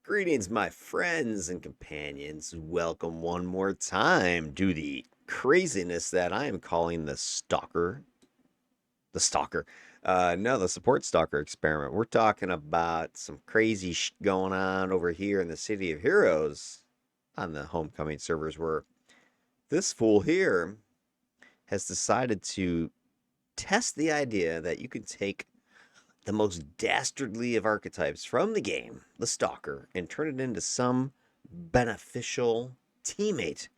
Greetings, my friends and companions. Welcome one more time to the craziness that I am calling the Stalker. The Stalker. No, the Support Stalker experiment. We're talking about some crazy going on over here in the City of Heroes on the Homecoming servers, where this fool here has decided to test the idea that you can take the most dastardly of archetypes from the game, the Stalker, and turn it into some beneficial teammate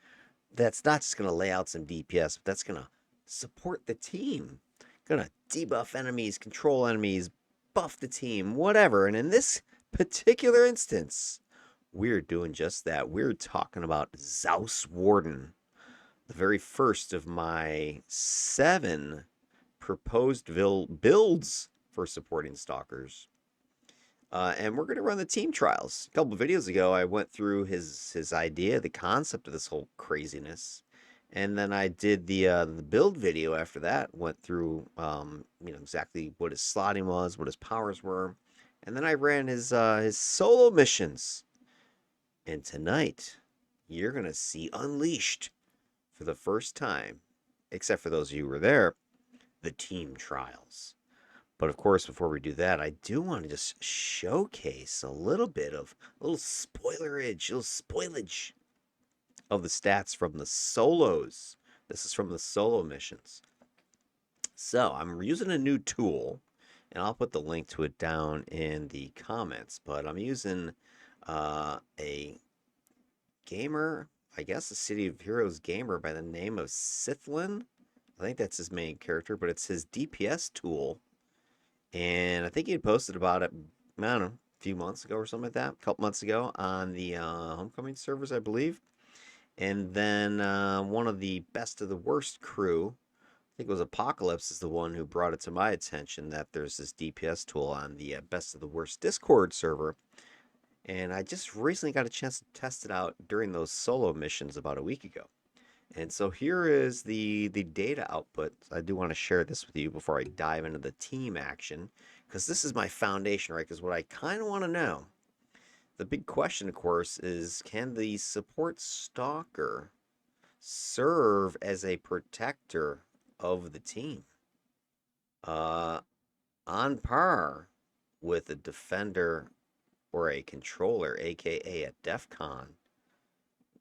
that's not just going to lay out some DPS, but that's going to support the team, going to debuff enemies, control enemies, buff the team, whatever. And in this particular instance, we're doing just that. We're talking about Xaos Warden, the very first of my 7 proposed builds for supporting stalkers. And we're going to run the team trials. A couple of videos ago, I went through his idea, the concept of this whole craziness, and then I did the build video after that. Went through exactly what his slotting was, what his powers were, and then I ran his solo missions. And tonight, you're gonna see unleashed for the first time, except for those of you who were there, the team trials. But of course, before we do that, I do want to just showcase a little bit of a little spoilerage, a little spoilage of the stats from the solos. This is from the solo missions. So I'm using a new tool, and I'll put the link to it down in the comments. But I'm using a gamer, I guess a City of Heroes gamer by the name of Sithlin. I think that's his main character, but it's his DPS tool. And I think he had posted about it, I don't know, a few months ago or something like that, a couple months ago on the Homecoming servers, I believe. And then one of the best of the worst crew, I think it was Apocalypse, is the one who brought it to my attention that there's this DPS tool on the best of the worst Discord server. And I just recently got a chance to test it out during those solo missions about a week ago. And so here is the data output. I do want to share this with you before I dive into the team action, because this is my foundation, right? Because what I kind of want to know, the big question, of course, is can the support stalker serve as a protector of the team? Uh, on par with a defender or a controller, aka a DEFCON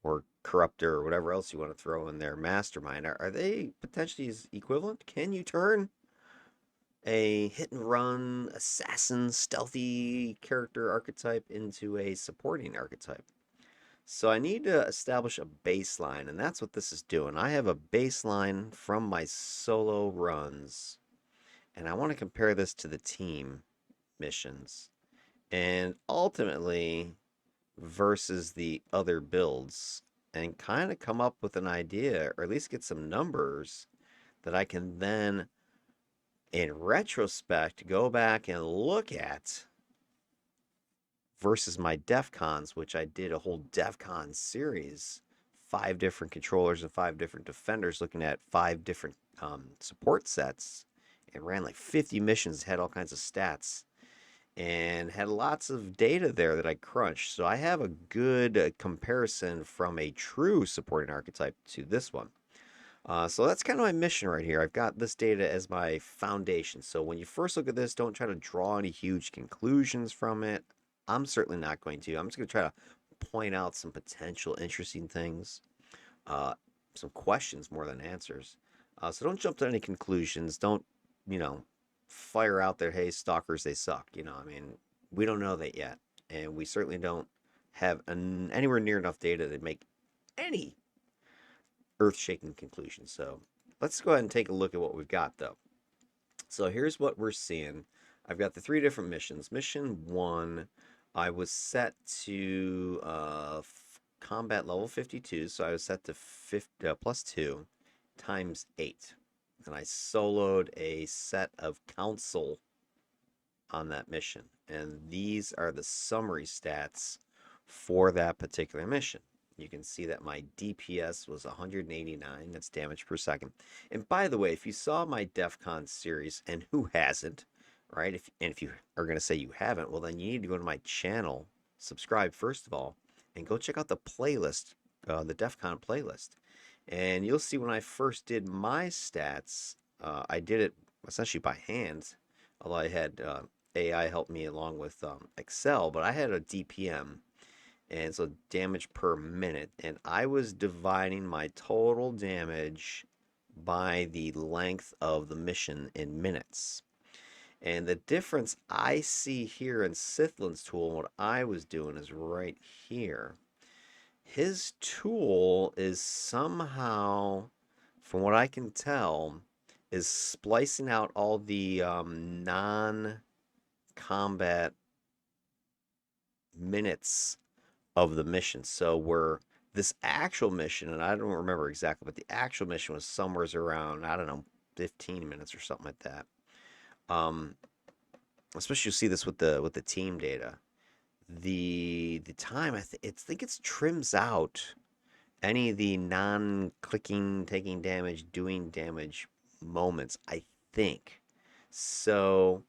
or corruptor or whatever else you want to throw in there, mastermind, are they potentially equivalent? Can you turn a hit and run assassin stealthy character archetype into a supporting archetype? So I need to establish a baseline, and that's what this is doing. I have a baseline from my solo runs, and I want to compare this to the team missions, and ultimately versus the other builds, and kind of come up with an idea, or at least get some numbers that I can then, in retrospect, go back and look at versus my DEFCONs, which I did a whole DEFCON series, 5 different controllers and 5 different defenders, looking at 5 different support sets, and ran like 50 missions, had all kinds of stats, and had lots of data there that I crunched. So I have a good comparison from a true supporting archetype to this one. So that's kind of my mission right here. I've got this data as my foundation. So when you first look at this, don't try to draw any huge conclusions from it. I'm certainly not going to. I'm just going to try to point out some potential interesting things, uh, some questions more than answers. So don't jump to any conclusions. Don't, you know, fire out there, hey, stalkers, they suck. I mean, we don't know that yet. And we certainly don't have anywhere near enough data to make any earth-shaking conclusions. So let's go ahead and take a look at what we've got, though. So here's what we're seeing. I've got the 3 different missions. Mission 1, I was set to combat level 52, so I was set to +2 times 8. And I soloed a set of council on that mission. And these are the summary stats for that particular mission. You can see that my DPS was 189. That's damage per second. And by the way, if you saw my DEFCON series, and who hasn't, right? If you are going to say you haven't, well, then you need to go to my channel subscribe first of all, and go check out the playlist, the DEF CON playlist. And you'll see when I first did my stats, I did it essentially by hand, although I had AI help me along with Excel, but I had a DPM, and so damage per minute, and I was dividing my total damage by the length of the mission in minutes. And the difference I see here in Sithlin's tool and what I was doing is right here. His tool is somehow, from what I can tell, is splicing out all the non-combat minutes of the mission. So we're this actual mission, and I don't remember exactly, but the actual mission was somewhere around, I don't know, 15 minutes or something like that. Um, Especially you'll see this with the team data. The time think it's trims out any of the non-clicking, taking damage, doing damage moments, I think. So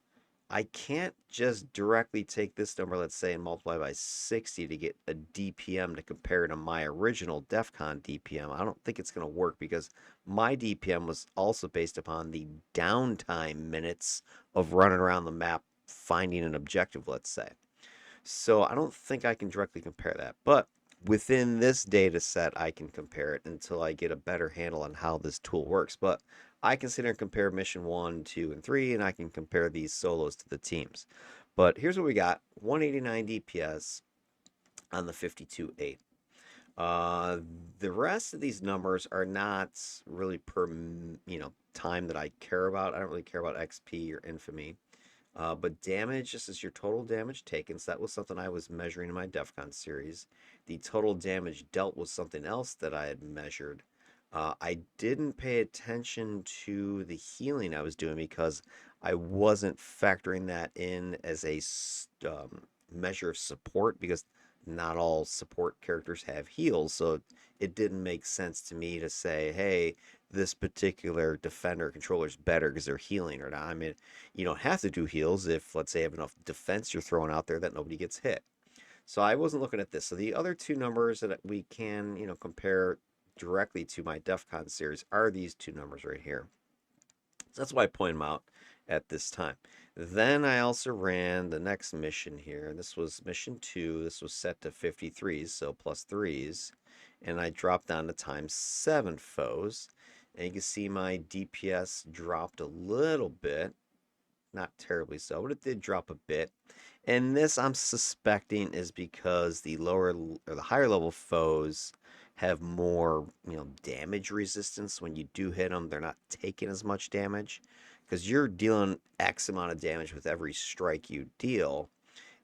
I can't just directly take this number, let's say, and multiply by 60 to get a DPM to compare to my original DEF CON DPM. I don't think it's going to work because my DPM was also based upon the downtime minutes of running around the map finding an objective, let's say. So I don't think I can directly compare that. But within this data set, I can compare it until I get a better handle on how this tool works. But I can sit here and compare mission 1, 2, and 3, and I can compare these solos to the teams. But here's what we got. 189 DPS on the 52.8. The rest of these numbers are not really per, time that I care about. I don't really care about XP or infamy. But damage, this is your total damage taken. So that was something I was measuring in my DEF CON series. The total damage dealt was something else that I had measured. I didn't pay attention to the healing I was doing because I wasn't factoring that in as a measure of support because not all support characters have heals. So it didn't make sense to me to say, hey, this particular defender controller is better because they're healing or not. I mean, you don't have to do heals if, let's say, you have enough defense you're throwing out there that nobody gets hit. So I wasn't looking at this. So the other two numbers that we can, compare directly to my DEF CON series are these two numbers right here. So that's why I point them out at this time. Then I also ran the next mission here. This was mission 2. This was set to 53s, so plus 3s. And I dropped down to times 7 foes. And you can see my DPS dropped a little bit. Not terribly so, but it did drop a bit. And this I'm suspecting is because the lower or the higher level foes have more, damage resistance. When you do hit them, they're not taking as much damage because you're dealing X amount of damage with every strike you deal.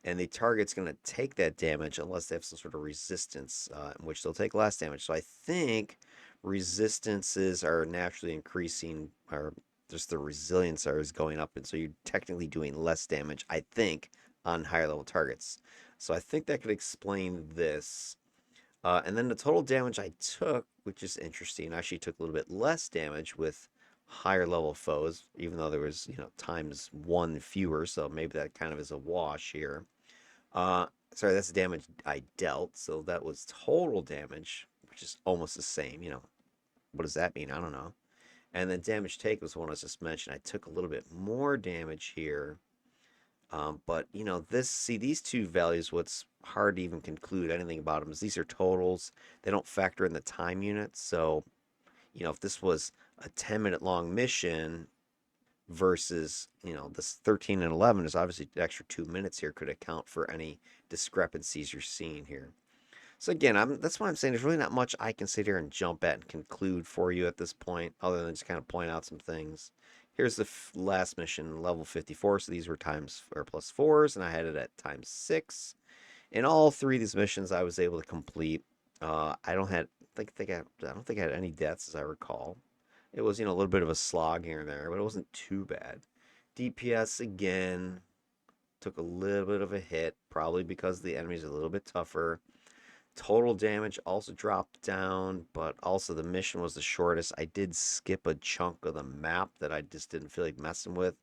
And the target's going to take that damage unless they have some sort of resistance, in which they'll take less damage. So I think resistances are naturally increasing, or just the resilience is going up, and so you're technically doing less damage, I think, on higher level targets. So I think that could explain this. And then the total damage I took, which is interesting, I actually took a little bit less damage with higher level foes, even though there was, times 1 fewer, so maybe that kind of is a wash here. Sorry, that's the damage I dealt, so that was total damage, which is almost the same, what does that mean? I don't know. And then damage take was the one I just mentioned. I took a little bit more damage here. But, these two values, what's hard to even conclude anything about them is these are totals. They don't factor in the time units. So, if this was a 10-minute long mission versus, this 13 and 11 is obviously the extra 2 minutes here could account for any discrepancies you're seeing here. So again, that's why I'm saying there's really not much I can sit here and jump at and conclude for you at this point, other than just kind of point out some things. Here's the last mission, level 54. So these were times or plus 4s, and I had it at times 6. In all 3 of these missions, I was able to complete. I don't think I had any deaths as I recall. It was a little bit of a slog here and there, but it wasn't too bad. DPS again took a little bit of a hit, probably because the enemy's a little bit tougher. Total damage also dropped down, but also the mission was the shortest. I did skip a chunk of the map that I just didn't feel like messing with.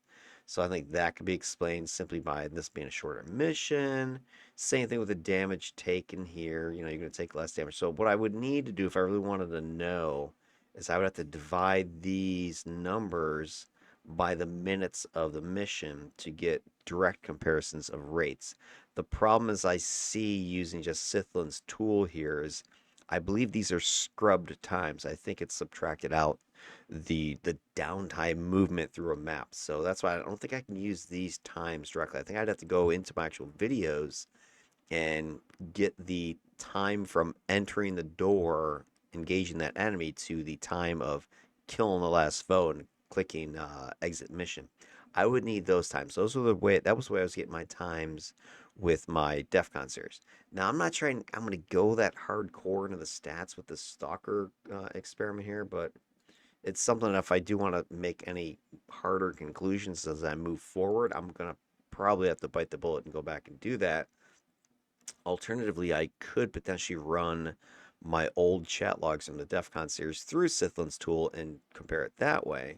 So I think that could be explained simply by this being a shorter mission. Same thing with the damage taken here. You know, you're going to take less damage. So what I would need to do if I really wanted to know is I would have to divide these numbers by the minutes of the mission to get direct comparisons of rates. The problem is I see using just Sithlin's tool here is I believe these are scrubbed times. I think it's subtracted out the downtime movement through a map. So that's why I don't think I can use these times directly. I think I'd have to go into my actual videos and get the time from entering the door, engaging that enemy, to the time of killing the last foe and clicking exit mission. I would need those times. Those were the way. That was the way I was getting my times with my DEF CON series. Now I'm not trying. I'm going to go that hardcore into the stats with the Stalker experiment here, but it's something that if I do want to make any harder conclusions as I move forward, I'm going to probably have to bite the bullet and go back and do that. Alternatively, I could potentially run my old chat logs from the DEF CON series through Sithlin's tool and compare it that way.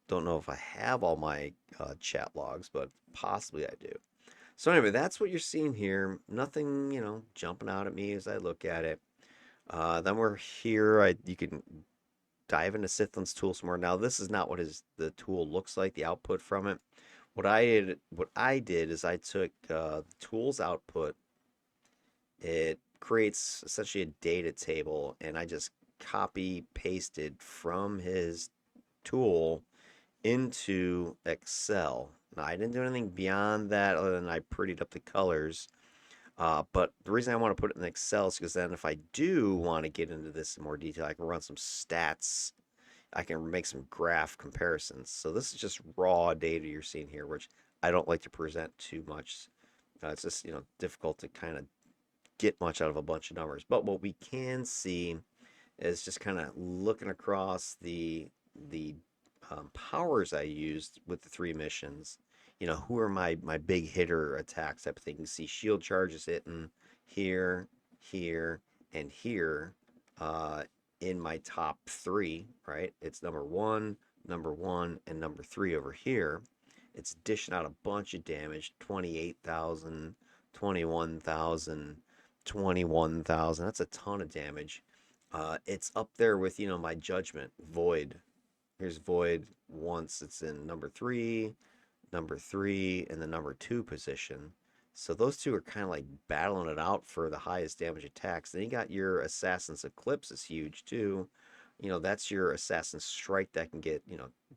Don't know if I have all my chat logs, but possibly I do. So anyway, that's what you're seeing here. Nothing, jumping out at me as I look at it. Then we're here. You can dive into Sithlin's tool some more. Now, this is not what the tool looks like, the output from it. What I did is I took the tool's output. It creates essentially a data table, and I just copy pasted from his tool into Excel. Now, I didn't do anything beyond that other than I prettied up the colors. But the reason I want to put it in Excel is because then if I do want to get into this in more detail, I can run some stats. I can make some graph comparisons. So this is just raw data you're seeing here, which I don't like to present too much. It's just, difficult to kind of get much out of a bunch of numbers. But what we can see is just kind of looking across the powers I used with the three missions. Who are my big hitter attacks type of thing. You see shield charges hitting here, here, and here in my top three, right? It's number one, and number three over here. It's dishing out a bunch of damage, 28,000, 21,000, 21,000. That's a ton of damage. It's up there with, my judgment, Void. Here's Void once it's in number three, and the number two position. So those two are kind of like battling it out for the highest damage attacks. Then you got your Assassin's Eclipse is huge too. That's your Assassin's Strike that can get,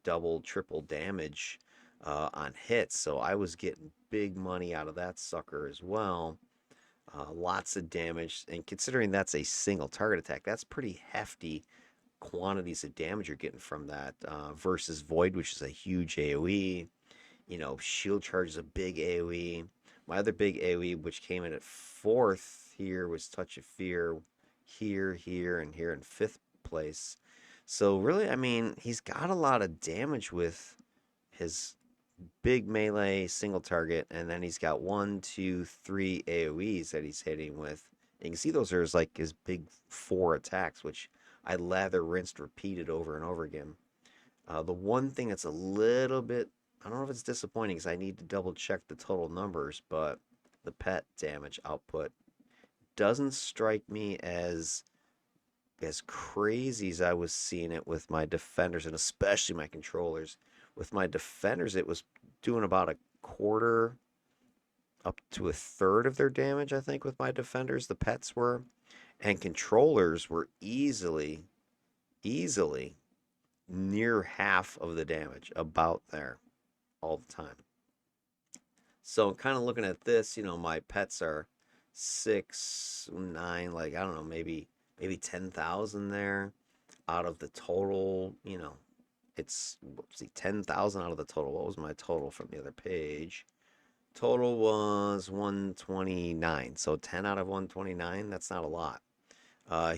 double, triple damage on hits. So I was getting big money out of that sucker as well. Lots of damage. And considering that's a single target attack, that's pretty hefty quantities of damage you're getting from that versus Void, which is a huge AoE. Shield Charge is a big AoE. My other big AoE, which came in at fourth here, was Touch of Fear here, here, and here in fifth place. So really, I mean, he's got a lot of damage with his big melee single target, and then he's got 1, 2, 3 AoEs that he's hitting with. And you can see those are his big four attacks, which I lather, rinsed, repeated over and over again. The one thing that's a little bit, I don't know if it's disappointing because I need to double check the total numbers, but the pet damage output doesn't strike me as crazy as I was seeing it with my defenders and especially my controllers. With my defenders, it was doing about a quarter up to a third of their damage, I think, with my defenders. The pets were, and controllers were easily near half of the damage, about there, all the time. So kind of looking at this, my pets are 6, 9, like I don't know, maybe 10,000 there out of the total. It's, let's see, 10,000 out of the total. What was my total from the other page? Total was 129. So 10 out of 129, that's not a lot.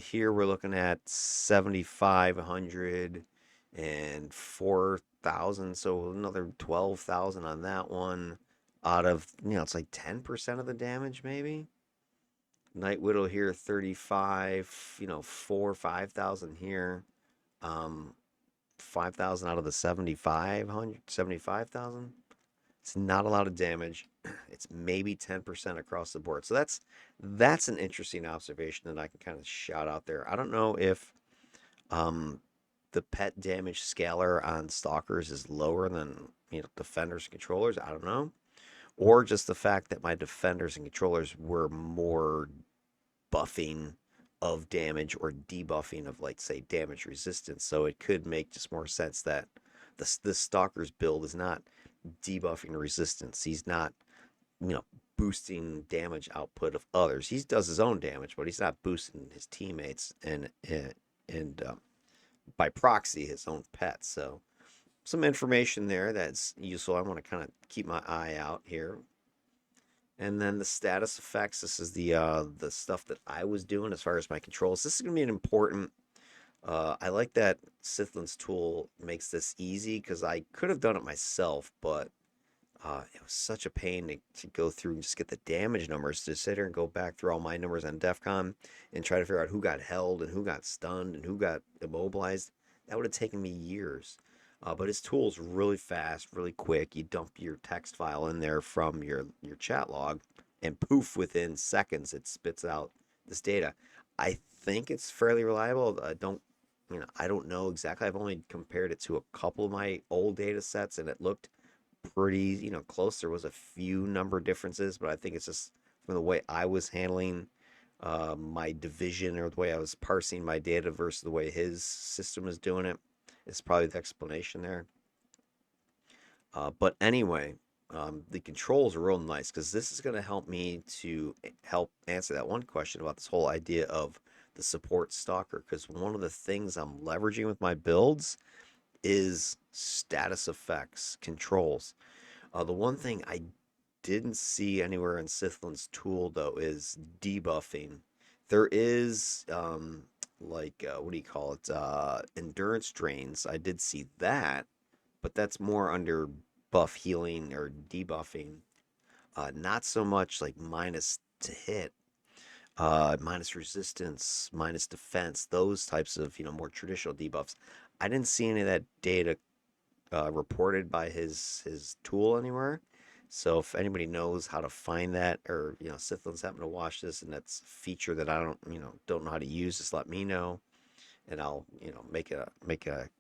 Here we're looking at 7,500 and 4,000. So another 12,000 on that one out of, it's like 10% of the damage maybe. Night Widow here, 35, 5,000 here. 5,000 out of the 7,500, 75,000. It's not a lot of damage. It's maybe 10% across the board. So that's an interesting observation that I can kind of shout out there. I don't know if um, the pet damage scaler on stalkers is lower than defenders and controllers. I don't know, or just the fact that my defenders and controllers were more buffing of damage or debuffing of, like, say, damage resistance. So it could make just more sense that this stalker's build is not debuffing resistance. He's not, you know, boosting damage output of others. He does his own damage, but he's not boosting his teammates and by proxy his own pets. So some information there that's useful. I want to kind of keep my eye out here. And then the status effects. This is the stuff that I was doing as far as my controls. This is gonna be an important. I like that Sithlin's tool makes this easy because I could have done it myself, but it was such a pain to go through and just get the damage numbers, to sit here and go back through all my numbers on DEF CON and try to figure out who got held and who got stunned and who got immobilized. That would have taken me years. But his tool is really fast, really quick. You dump your text file in there from your chat log, and poof, within seconds it spits out this data. I think it's fairly reliable. I don't know exactly. I've only compared it to a couple of my old data sets, and it looked pretty, close. There was a few number differences, but I think it's just from the way I was handling my division, or the way I was parsing my data versus the way his system is doing it. Is probably the explanation there. But anyway, the controls are real nice because this is going to help me to help answer that one question about this whole idea of the support stalker. Because one of the things I'm leveraging with my builds is status effects controls. The one thing I didn't see anywhere in Sithlin's tool, though, is debuffing. There is what do you call it? Endurance drains. I did see that, but that's more under buff healing or debuffing. Not so much like minus to hit, minus resistance, minus defense, those types of more traditional debuffs. I didn't see any of that data reported by his tool anywhere. So if anybody knows how to find that, or Sithlin's happen to watch this and that's a feature that I don't know how to use, just let me know, and I'll make a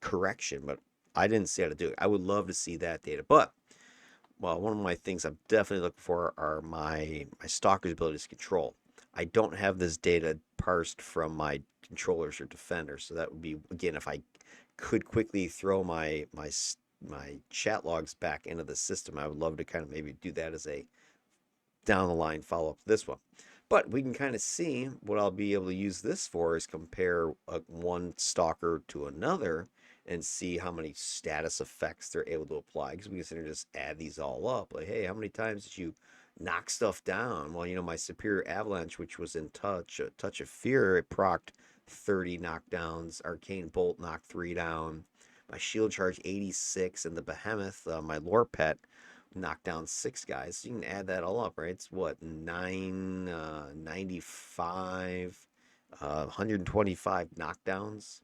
correction. But I didn't see how to do it. I would love to see that data. But well, one of my things I'm definitely looking for are my stalker's ability to control. I don't have this data parsed from my controllers or defenders, so that would be, again, if I could quickly throw my chat logs back into the system, I would love to kind of maybe do that as a down the line follow up to this one. But we can kind of see what I'll be able to use this for is compare one stalker to another and see how many status effects they're able to apply. Because we can just add these all up. Like, hey, how many times did you knock stuff down? Well, my superior avalanche, which was in touch of fear, it procced 30 knockdowns. Arcane bolt knocked 3 down. My shield charge 86, and the behemoth, my lore pet, knocked down 6 guys. So you can add that all up, right? It's what, 95, 125 knockdowns,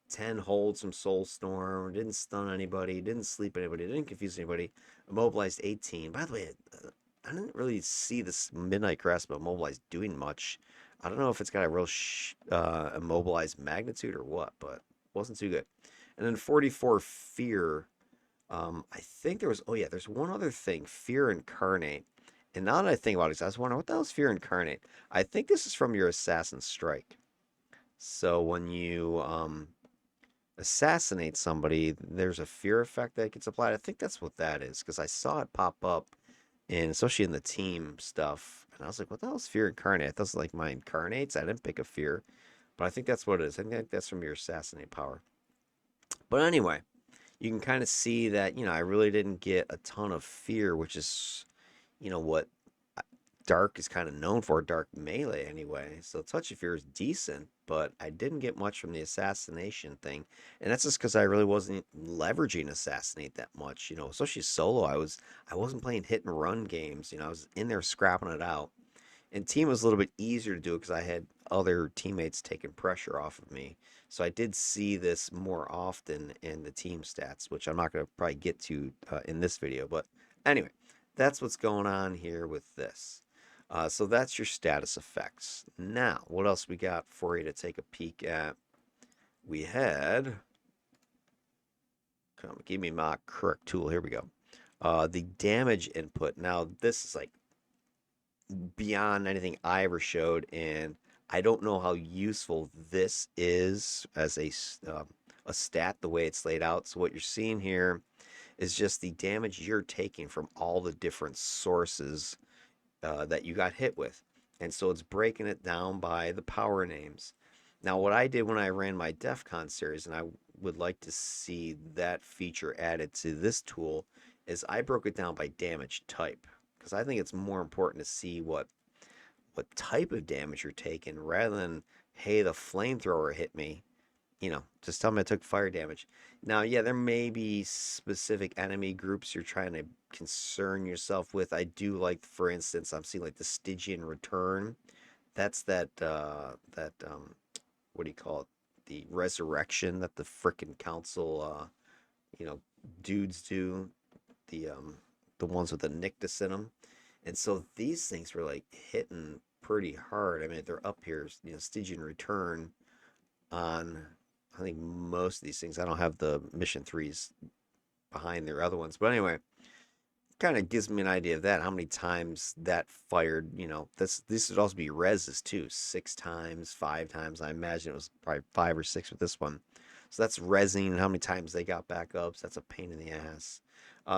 10 holds from Soulstorm, didn't stun anybody, didn't sleep anybody, didn't confuse anybody, immobilized 18. By the way, I didn't really see this Midnight Grasp immobilized doing much. I don't know if it's got a real immobilized magnitude or what, but wasn't too good. And then 44 Fear. I think there was, oh yeah, there's one other thing, Fear Incarnate. And now that I think about it, I was wondering, what the hell is Fear Incarnate? I think this is from your Assassin Strike. So when you assassinate somebody, there's a fear effect that gets applied. I think that's what that is, because I saw it pop up, and especially in the team stuff. And I was like, what the hell is Fear Incarnate? I thought it was like my Incarnates. I didn't pick a Fear. But I think that's what it is. I think that's from your Assassinate power. But anyway, you can kind of see that, I really didn't get a ton of fear, which is, what Dark is kind of known for, Dark melee anyway. So Touch of Fear is decent, but I didn't get much from the assassination thing. And that's just because I really wasn't leveraging Assassinate that much, especially solo. I wasn't playing hit and run games, I was in there scrapping it out. And team was a little bit easier to do because I had other teammates taking pressure off of me. So I did see this more often in the team stats, which I'm not going to probably get to in this video. But anyway, that's what's going on here with this. So that's your status effects. Now, what else we got for you to take a peek at? We had, come, give me my correct tool. Here we go. The damage input. Now, this is like beyond anything I ever showed, and I don't know how useful this is as a stat the way it's laid out. So what you're seeing here is just the damage you're taking from all the different sources that you got hit with. And so it's breaking it down by the power names. Now, what I did when I ran my DEF CON series, and I would like to see that feature added to this tool, is I broke it down by damage type. Because I think it's more important to see what type of damage you're taking rather than, hey, the flamethrower hit me. Just tell me I took fire damage. Now, yeah, there may be specific enemy groups you're trying to concern yourself with. I do like, for instance, I'm seeing like the Stygian Return. That's that what do you call it? The resurrection that the frickin' council you know, dudes do. The ones with the nictus in them. And so these things were like hitting pretty hard. I mean, they're up here, Stygian Return on I think most of these things. I don't have the mission threes behind their other ones, but anyway, kind of gives me an idea of that. How many times that fired? This would also be reses too. 6 times, 5 times. I imagine it was probably 5 or 6 with this one. So that's resing. How many times they got backups? That's a pain in the ass.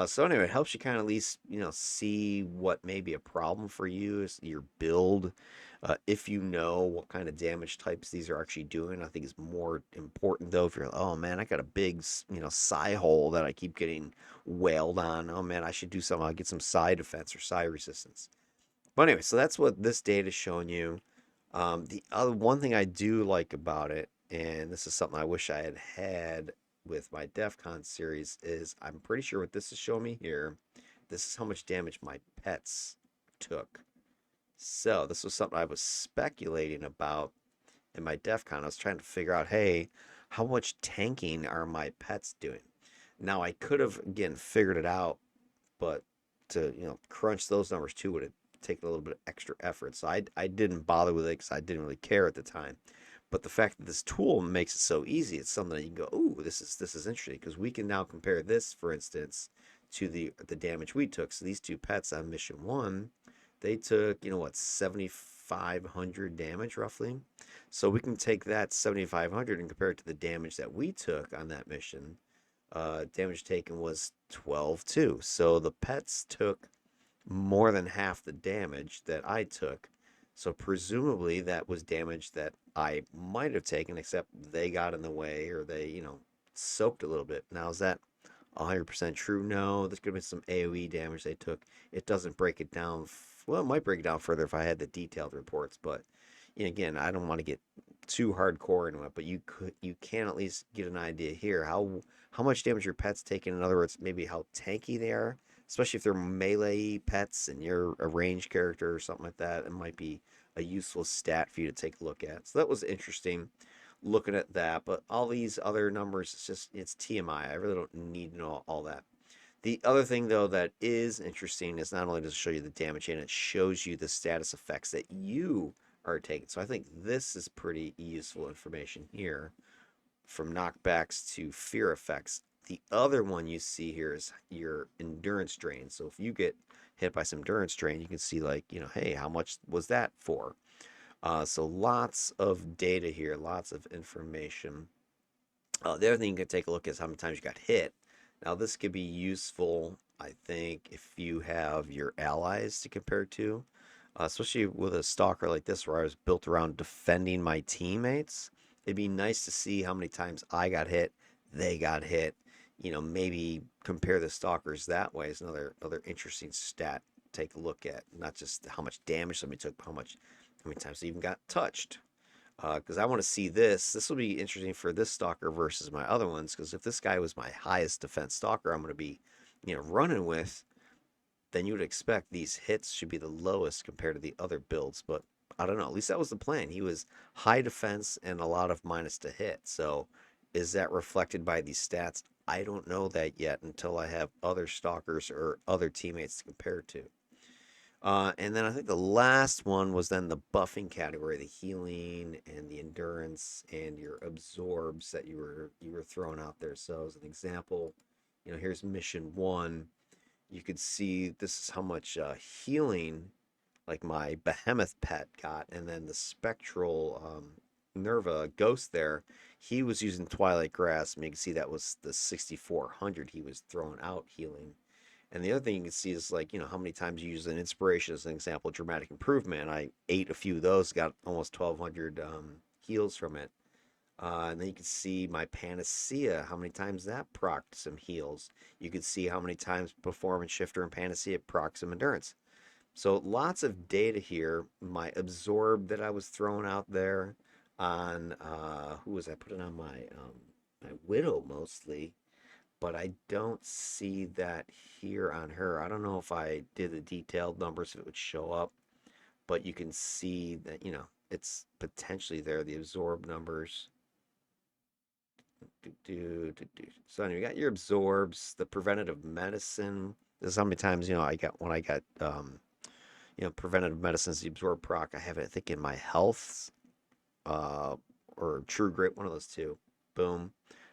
So anyway, it helps you kind of at least see what may be a problem for you is your build. If you know what kind of damage types these are actually doing, I think is more important though. If you're like, oh man, I got a big psi hole that I keep getting wailed on. Oh man, I should do something. I'll get some psi defense or psi resistance. But anyway, so that's what this data is showing you. The other one thing I do like about it, and this is something I wish I had had with my DEF CON series, is I'm pretty sure what this is showing me here, this is how much damage my pets took. So this was something I was speculating about in my DEF CON. I was trying to figure out, hey, how much tanking are my pets doing? Now I could have again figured it out, but to crunch those numbers too would have taken a little bit of extra effort. So I didn't bother with it because I didn't really care at the time. But the fact that this tool makes it so easy, it's something that you can go, ooh, this is interesting because we can now compare this, for instance, to the damage we took. So these two pets on mission one, they took 7,500 damage roughly. So we can take that 7,500 and compare it to the damage that we took on that mission. Damage taken was 12 too. So the pets took more than half the damage that I took. So presumably that was damage that I might have taken, except they got in the way or they, soaked a little bit. Now, is that 100% true? No, there's going to be some AoE damage they took. It doesn't break it down. Well, it might break it down further if I had the detailed reports, but again, I don't want to get too hardcore into it, but you can at least get an idea here how much damage your pet's taking. In other words, maybe how tanky they are, especially if they're melee pets and you're a ranged character or something like that. It might be a useful stat for you to take a look at. So that was interesting looking at that. But all these other numbers, it's TMI. I really don't need to know all that. The other thing though that is interesting is not only does it show you the damage and it shows you the status effects that you are taking. So I think this is pretty useful information here, from knockbacks to fear effects. The other one you see here is your endurance drain. So if you get hit by some endurance drain, you can see like, hey, how much was that for? So lots of data here, lots of information. The other thing you can take a look at is how many times you got hit. Now this could be useful, I think, if you have your allies to compare to, especially with a stalker like this where I was built around defending my teammates. It'd be nice to see how many times I got hit, they got hit. Maybe compare the stalkers that way is another interesting stat to take a look at. Not just how much damage somebody took, but how many times they even got touched. Because I want to see this. This will be interesting for this stalker versus my other ones. Because if this guy was my highest defense stalker, I'm going to be, running with, then you would expect these hits should be the lowest compared to the other builds. But I don't know. At least that was the plan. He was high defense and a lot of minus to hit. So is that reflected by these stats? I don't know that yet until I have other stalkers or other teammates to compare to. And then I think the last one was then the buffing category, the healing and the endurance and your absorbs that you were throwing out there. So as an example, here's mission one. You could see this is how much healing like my behemoth pet got, and then the spectral Nerva ghost there, he was using Twilight Grass, and you can see that was the 6,400 he was throwing out healing. And the other thing you can see is like, how many times you use an inspiration as an example, dramatic improvement. I ate a few of those, got almost 1,200 heals from it. And then you can see my Panacea, how many times that procced some heals. You can see how many times Performance Shifter and Panacea procced some endurance. So lots of data here. My absorb that I was throwing out there on who was I putting on my widow mostly, but I don't see that here on her. I don't know if I did the detailed numbers if it would show up, but you can see that it's potentially there, the absorb numbers. So anyway, you got your absorbs, the preventative medicine. This is how many times I got when I got preventative medicines, the absorb proc. I have it, I think, in my health, or true grit, one of those two. Boom.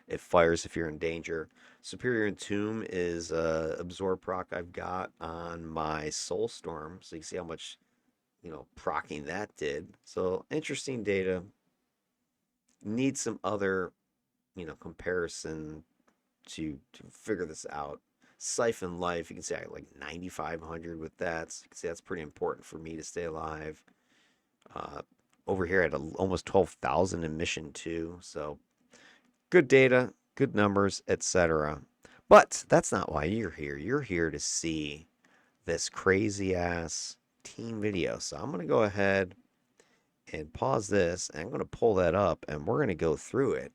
It fires if you're in danger. Superior Entomb is absorb proc I've got on my soul storm. So you can see how much, procking that did. So interesting data. Need some other, comparison to figure this out. Siphon life, you can see I got like 9,500 with that. So you can see that's pretty important for me to stay alive. Over here I had almost 12,000 in mission 2. So good data, good numbers, etc. But that's not why you're here. You're here to see this crazy ass team video. So I'm going to go ahead and pause this, and I'm going to pull that up, and we're going to go through it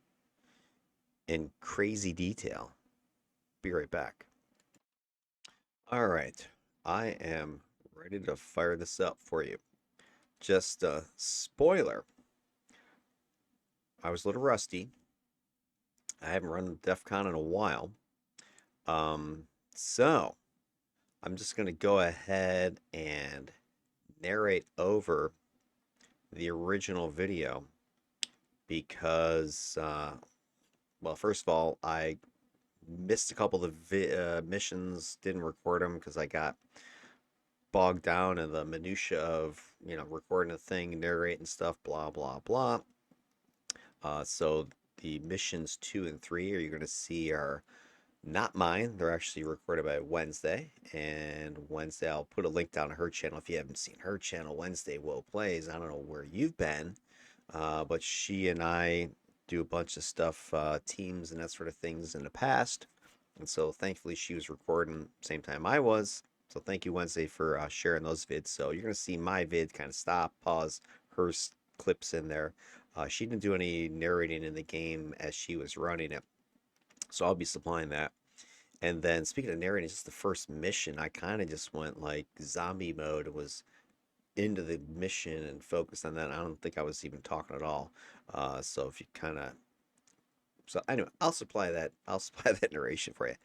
in crazy detail. Be right back. All right, I am ready to fire this up for you. Just a spoiler. I was a little rusty. I haven't run DEF CON in a while. So I'm just going to go ahead and narrate over the original video because, well, first of all, I missed a couple of missions, didn't record them because I got bogged down in the minutia of, recording a thing, narrating stuff, blah, blah, blah. So the missions 2 and 3 you're going to see are not mine. They're actually recorded by Wednesday. And Wednesday, I'll put a link down to her channel. If you haven't seen her channel, Wednesday Will Plays. I don't know where you've been, but she and I do a bunch of stuff, teams and that sort of things in the past. And so thankfully she was recording same time I was. So thank you, Wednesday, for sharing those vids. So you're going to see my vid kind of stop, pause, her clips in there. She didn't do any narrating in the game as she was running it. So I'll be supplying that. And then speaking of narrating, just the first mission, I kind of just went like zombie mode and was into the mission and focused on that. I don't think I was even talking at all. So if you kind of, so anyway, I'll supply that. I'll supply that narration for you.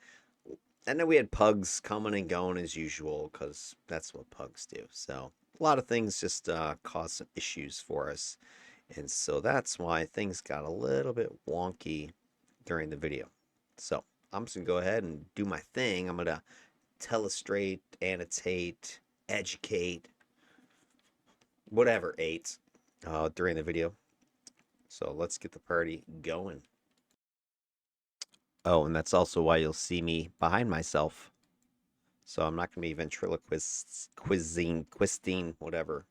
And then we had pugs coming and going as usual because that's what pugs do. So a lot of things just caused some issues for us. And so that's why things got a little bit wonky during the video. So I'm just going to go ahead and do my thing. I'm going to telestrate, annotate, educate, whatever, during the video. So let's get the party going. Oh, and that's also why you'll see me behind myself. So I'm not going to be ventriloquisting, whatever.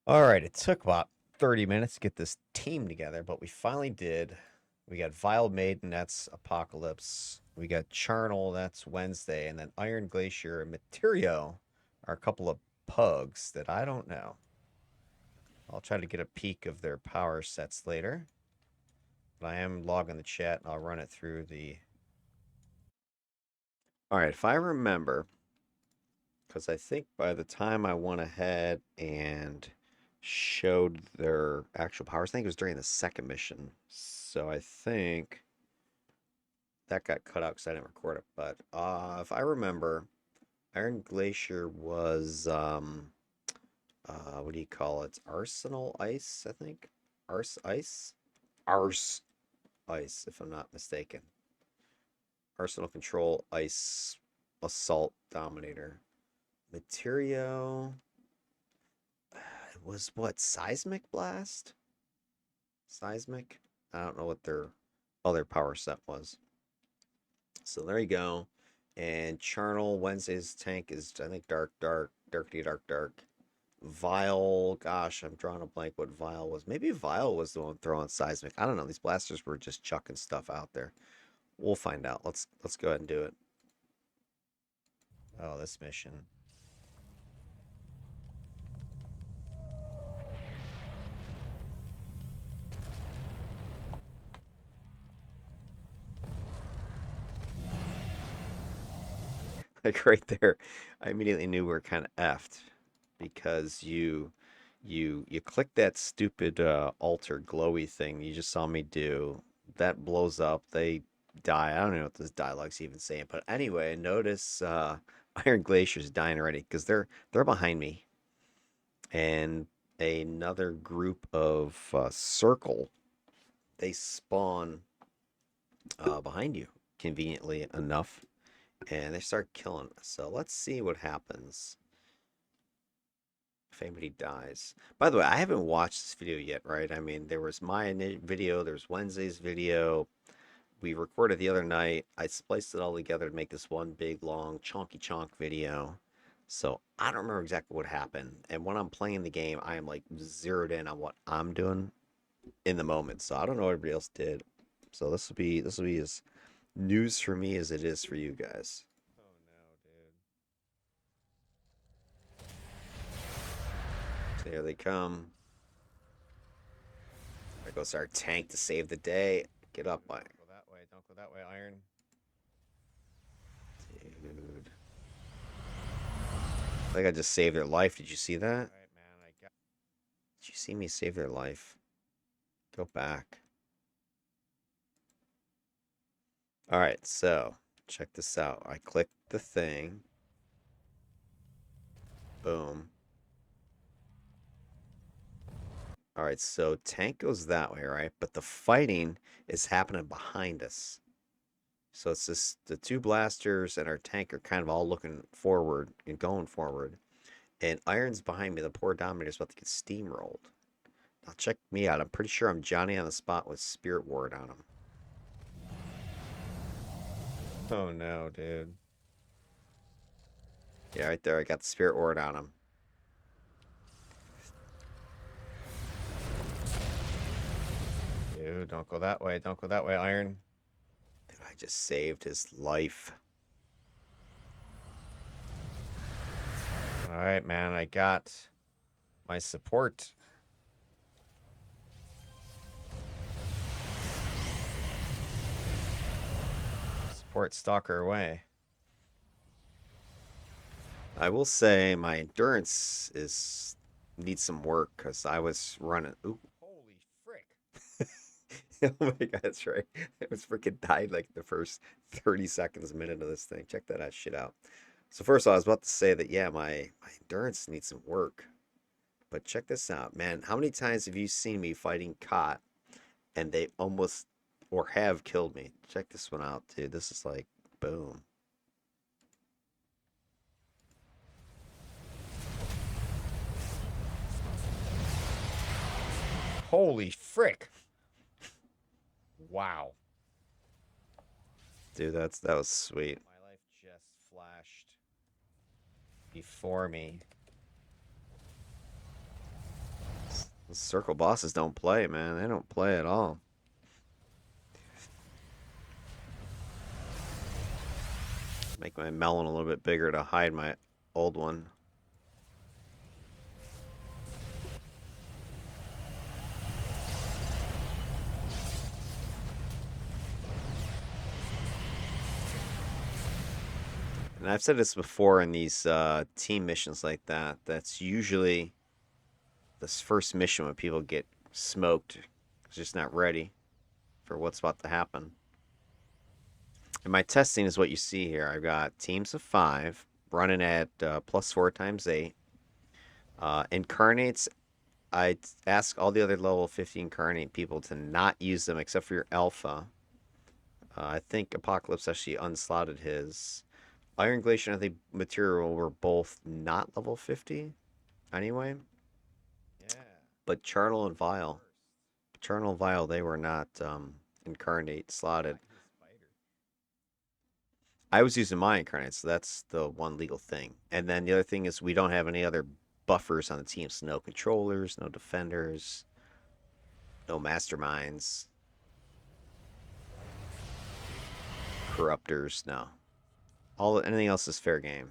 All right, it took about 30 minutes to get this team together, but we finally did. We got Vile Maiden, that's Apocalypse. We got Charnel, that's Wednesday. And then Iron Glacier and Materio are a couple of pugs that I don't know. I'll try to get a peek of their power sets later. But I am logging the chat and I'll run it through the... All right, if I remember, because I think by the time I went ahead and showed their actual powers. I think it was during the second mission. So I think that got cut out because I didn't record it. But if I remember, Iron Glacier was what do you call it? Arsenal Ice, I think. Arse Ice? Arse Ice, if I'm not mistaken. Arsenal Control Ice Assault Dominator. Materio. It was what? Seismic Blast? Seismic? I don't know what their other power set was. So there you go. And Charnel Wednesday's tank is, I think, Dark. Vile, gosh, I'm drawing a blank what Vile was. Maybe Vile was the one throwing seismic. I don't know. These blasters were just chucking stuff out there. We'll find out. Let's go ahead and do it. Oh, this mission. Like right there, I immediately knew we were kind of effed because you click that stupid alter glowy thing you just saw me do. That blows up. They die. I don't know what this dialogue's even saying, but anyway, notice Iron Glacier's dying already because they're behind me, and another group of circle they spawn behind you conveniently enough, and they start killing us. So let's see what happens if anybody dies. By the way, I haven't watched this video yet, right? I mean, there was my video, there's Wednesday's video. We recorded the other night. I spliced it all together to make this one big, long, chonky chonk video. So I don't remember exactly what happened. And when I'm playing the game, I am like zeroed in on what I'm doing in the moment. So I don't know what everybody else did. So this will be as news for me as it is for you guys. Oh no, dude. So here they come. There goes our tank to save the day. Get up, Iron. Don't go that way. Don't go that way, Iron. Dude. I think I just saved their life. Did you see that? All right, man, Did you see me save their life? Go back. All right, so check this out. I click the thing. Boom. All right, so tank goes that way, right? But the fighting is happening behind us. So it's just the two blasters and our tank are kind of all looking forward and going forward. And Iron's behind me. The poor Dominator's about to get steamrolled. Now check me out. I'm pretty sure I'm Johnny on the spot with Spirit Ward on him. Oh no, dude. Yeah, right there. I got the Spirit Ward on him. Dude, don't go that way. Don't go that way, Iron. Dude, I just saved his life. All right, man. I got my support. Support Stalker away. I will say my endurance needs some work because I was running. Ooh. Holy frick. Oh my god, that's right. I was freaking died like the first 30 seconds, a minute of this thing. Check that shit out. So first of all, I was about to say that yeah, my endurance needs some work. But check this out, man. How many times have you seen me fighting Cot and they almost or have killed me? Check this one out, dude. This is like boom. Holy frick. Wow. Dude, that was sweet. My life just flashed before me. The circle bosses don't play, man. They don't play at all. Make my melon a little bit bigger to hide my old one. And I've said this before in these team missions like that. That's usually this first mission when people get smoked. It's just not ready for what's about to happen. And my testing is what you see here. I've got teams of 5 running at +4 times 8. Incarnates, I ask all the other level 50 incarnate people to not use them except for your alpha. I think Apocalypse actually unslotted his. Iron Glacier and I think Material were both not level 50 anyway. Yeah. But Charnel and Vile. Charnel and Vile, they were not incarnate slotted. I was using my incarnate, so that's the one legal thing. And then the other thing is we don't have any other buffers on the team, so no controllers, no defenders, no masterminds, corruptors, no. Anything else is fair game.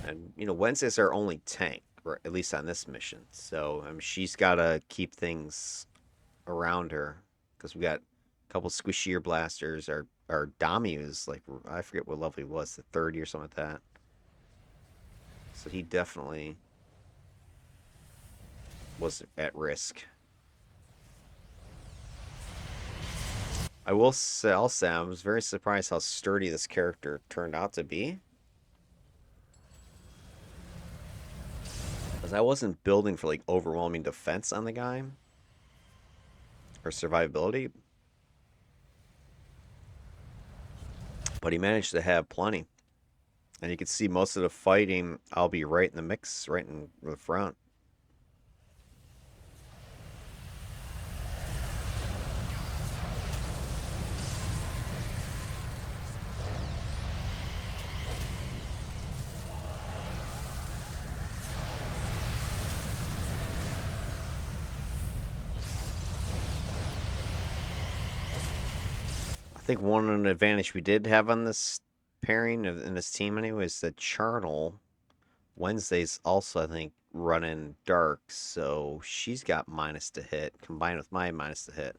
And Wednesday's our only tank, or at least on this mission. So she's got to keep things around her because we got a couple squishier blasters. Our Dami is like, I forget what level he was, the 30 or something like that. So he definitely was at risk. I'll say I was very surprised how sturdy this character turned out to be. Because I wasn't building for like overwhelming defense on the guy or survivability. But he managed to have plenty. And you can see most of the fighting, I'll be right in the mix, right in the front. I think one advantage we did have on this pairing in this team anyway is that Charnel Wednesday's also, I think, running dark, so she's got minus to hit combined with my minus to hit.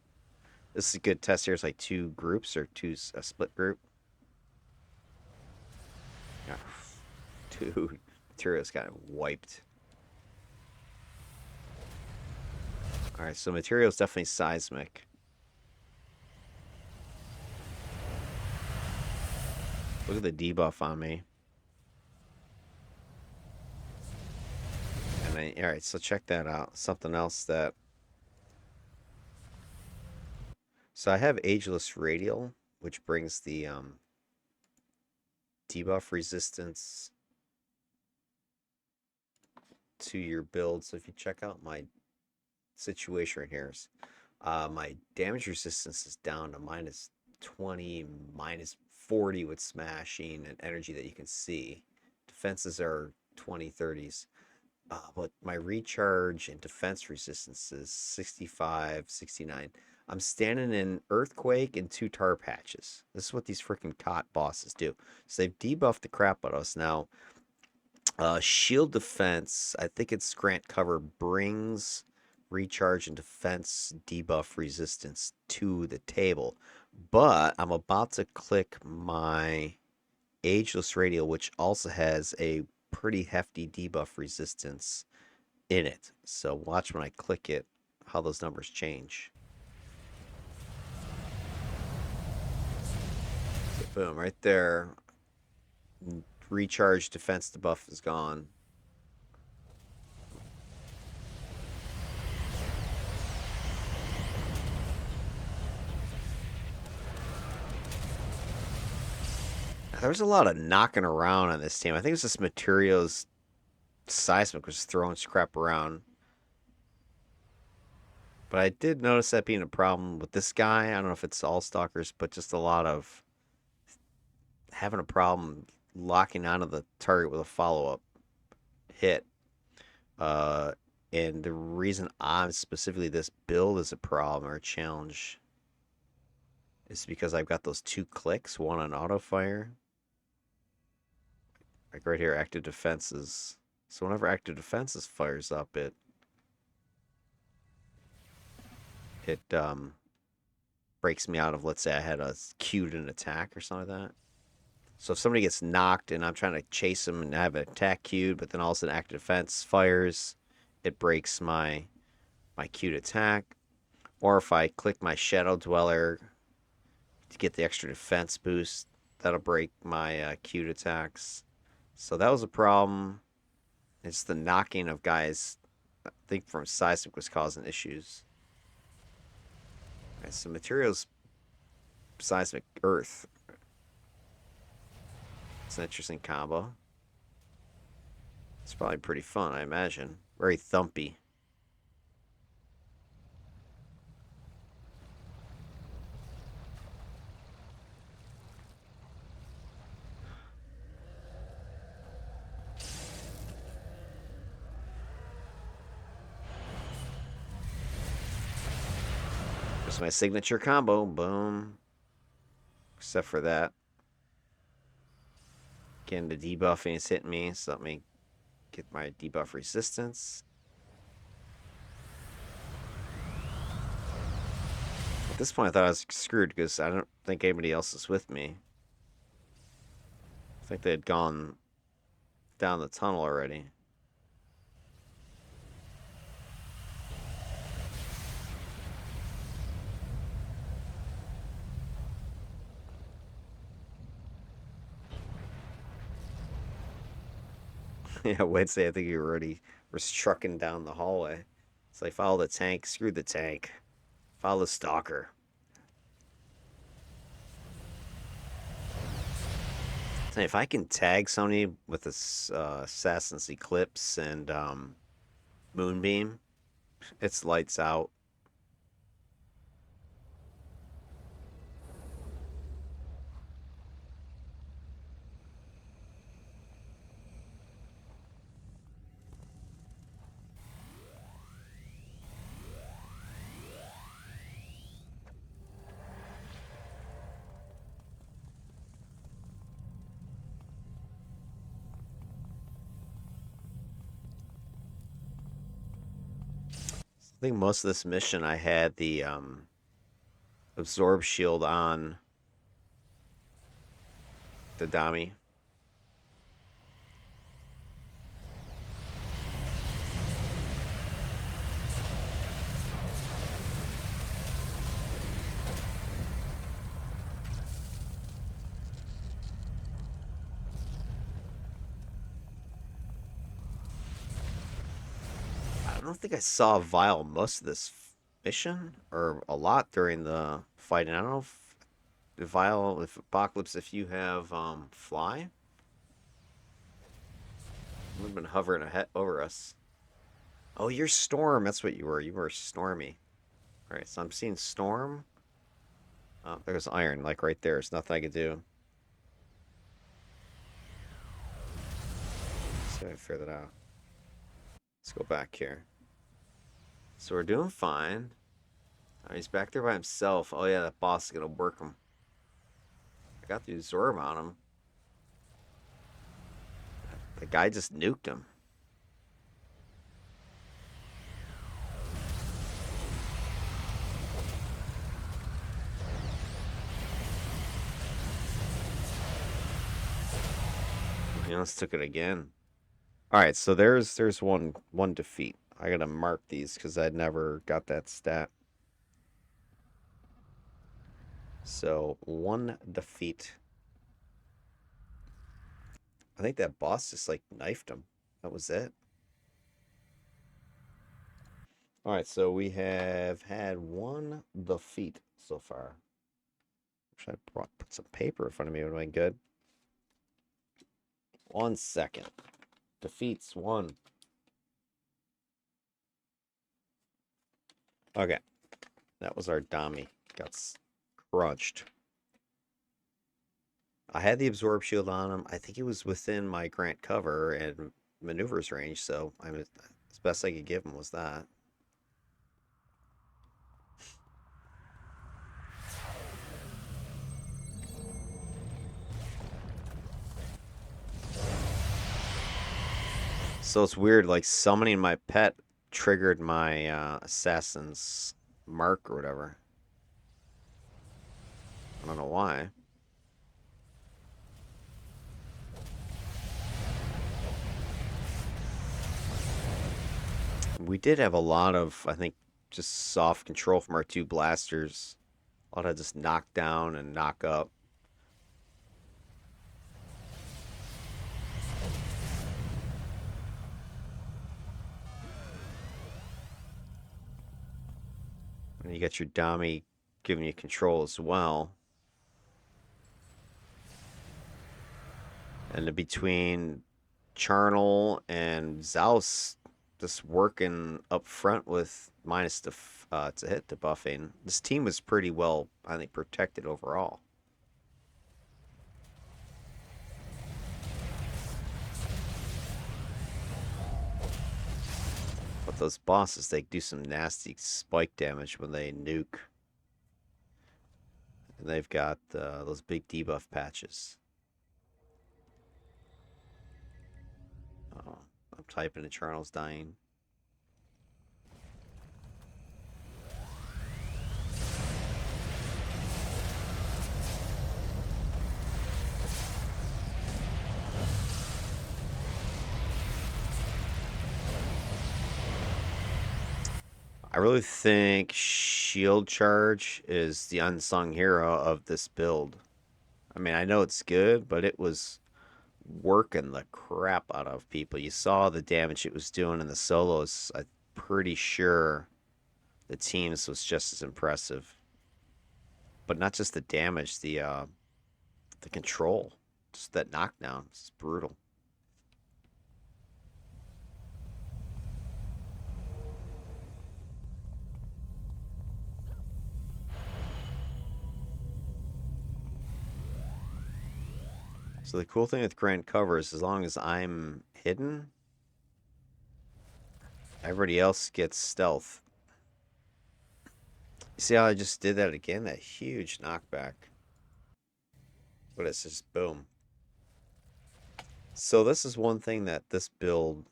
This is a good test here. It's like 2 groups or a split group. Yeah. 2 materials got wiped. Alright, so materials definitely seismic. Look at the debuff on me. And then, alright, so check that out. Something else that... So I have Ageless Radial, which brings the debuff resistance to your build. So if you check out my situation right here, my damage resistance is down to -20, -40 with smashing and energy that you can see. Defenses are 20, 30s. But my recharge and defense resistance is 65, 69. I'm standing in Earthquake and 2 tar patches. This is what these freaking COT bosses do. So they've debuffed the crap out of us now. Shield defense, I think it's grant cover, brings recharge and defense debuff resistance to the table. But I'm about to click my Ageless Radial, which also has a pretty hefty debuff resistance in it. So watch when I click it, how those numbers change. So boom, right there. Recharge defense debuff is gone. There was a lot of knocking around on this team. I think it's just materials. Seismic was throwing scrap around. But I did notice that being a problem with this guy. I don't know if it's all stalkers, but just a lot of having a problem locking onto the target with a follow-up hit. And the reason I'm specifically this build is a problem or a challenge is because I've got those 2 clicks, one on auto fire. Like right here, active defenses. So whenever active defenses fires up, it breaks me out of, let's say I had a queued an attack or something like that. So if somebody gets knocked and I'm trying to chase them and have an attack queued, but then all of a sudden active defense fires, it breaks my queued attack. Or if I click my Shadow Dweller to get the extra defense boost, that'll break my queued attacks. So that was a problem. It's the knocking of guys, I think from Seismic was causing issues. Okay, so materials, Seismic, Earth. It's an interesting combo. It's probably pretty fun, I imagine. Very thumpy. Just my signature combo. Boom. Except for that. Again, the debuffing is hitting me, so let me get my debuff resistance. At this point, I thought I was screwed because I don't think anybody else is with me. I think they had gone down the tunnel already. Yeah, Wednesday, I think you already were trucking down the hallway. It's like, follow the tank, screw the tank. Follow the Stalker. If I can tag somebody with this Assassin's Eclipse and Moonbeam, it's lights out. I think most of this mission I had the absorb shield on the dummy. I don't think I saw Vile most of this mission or a lot during the fighting. I don't know if Vile, if Apocalypse, if you have fly, would have been hovering ahead over us. Oh, you're Storm. That's what you were. You were Stormy. All right, so I'm seeing Storm. Oh, there's Iron, like right there. There's nothing I can do. Let's go figure that out. Let's go back here. So we're doing fine. Oh, he's back there by himself. Oh yeah, that boss is gonna work him. I got the absorb on him. The guy just nuked him. He almost took it again. All right, so there's one defeat. I gotta mark these because I'd never got that stat. So one defeat. I think that boss just like knifed him. That was it. All right, so we have had one defeat so far. Should I put some paper in front of me? Would have been good. 1 second. Defeats one. Okay, that was our Dami. Got crunched. I had the absorb shield on him. I think he was within my grant cover and maneuvers range, so I mean, as best I could give him was that. So it's weird, like summoning my pet triggered my assassin's mark or whatever. I don't know why. We did have a lot of, I think, just soft control from our two blasters. A lot of just knock down and knock up. And you got your Dami giving you control as well. And in between Charnel and Xaos just working up front with minus to hit debuffing. This team was pretty well, I think, protected overall. But those bosses, they do some nasty spike damage when they nuke. And they've got those big debuff patches. Oh, I'm typing and Charnel's dying. I really think Shield Charge is the unsung hero of this build. I mean, I know it's good, but it was working the crap out of people. You saw the damage it was doing in the solos. I'm pretty sure the teams was just as impressive. But not just the damage, the control. Just that knockdown. It's brutal. So the cool thing with Grand Cover is as long as I'm hidden, everybody else gets stealth. You see how I just did that again? That huge knockback. But it's just boom. So this is one thing that this build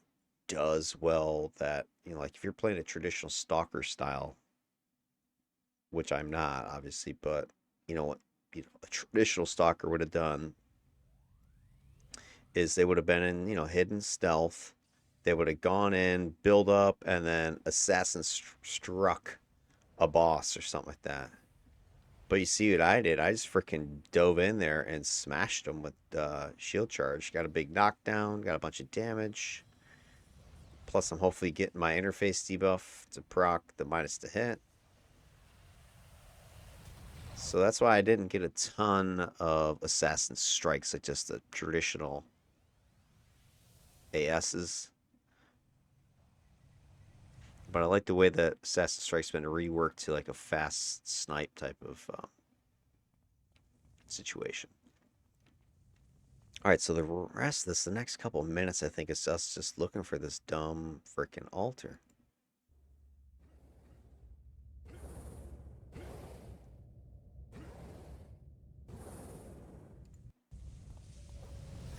does well that, like if you're playing a traditional Stalker style, which I'm not, obviously, but what a traditional Stalker would have done is they would have been in, hidden stealth. They would have gone in, build up, and then assassin struck a boss or something like that. But you see what I did? I just freaking dove in there and smashed them with shield charge. Got a big knockdown, got a bunch of damage. Plus, I'm hopefully getting my interface debuff to proc the minus to hit. So that's why I didn't get a ton of assassin strikes, like just the traditional ASs. But I like the way that Assassin Strike's been reworked to like a fast snipe type of situation. All right, so the rest of this, the next couple of minutes, I think, is us just looking for this dumb freaking altar.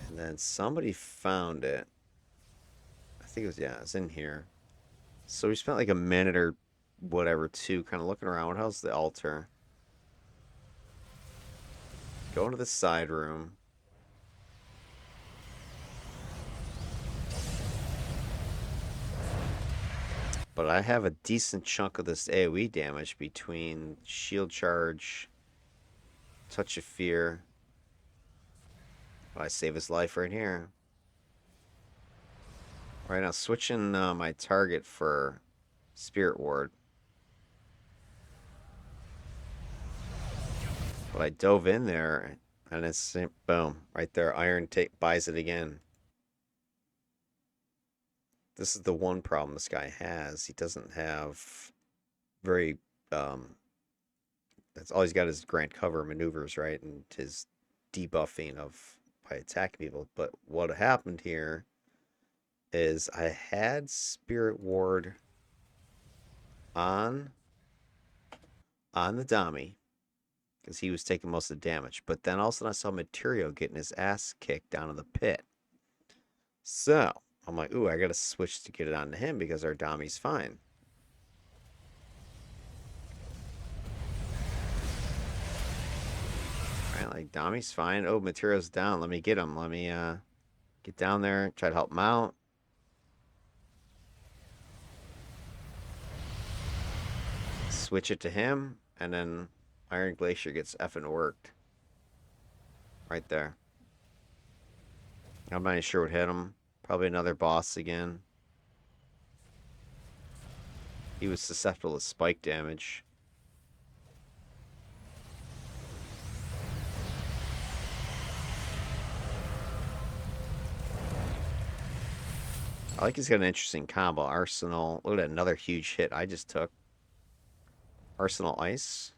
And then somebody found it. I think it was, yeah, it's in here. So we spent like a minute or whatever, two, kind of looking around. How's the altar? Go into the side room. But I have a decent chunk of this AoE damage between shield charge, touch of fear. I save his life right here. All right, now switching my target for Spirit Ward. But I dove in there, and it's boom, right there. Iron buys it again. This is the one problem this guy has. He doesn't have very that's all he's got is Grant cover maneuvers, right? And his debuffing of by attacking people. But what happened here is I had Spirit Ward on the Dami because he was taking most of the damage. But then all of a sudden I saw Materio getting his ass kicked down in the pit. So I'm like, ooh, I gotta switch to get it onto him because our Dami's fine. Right, like Dami's fine. Oh, Material's down. Let me get him. Let me get down there, try to help him out. switch it to him, and then Iron Glacier gets effing worked. Right there. I'm not even sure what hit him. Probably another boss again. He was susceptible to spike damage. I like he's got an interesting combo. Arsenal. Look at that, another huge hit I just took. Arsenal Ice.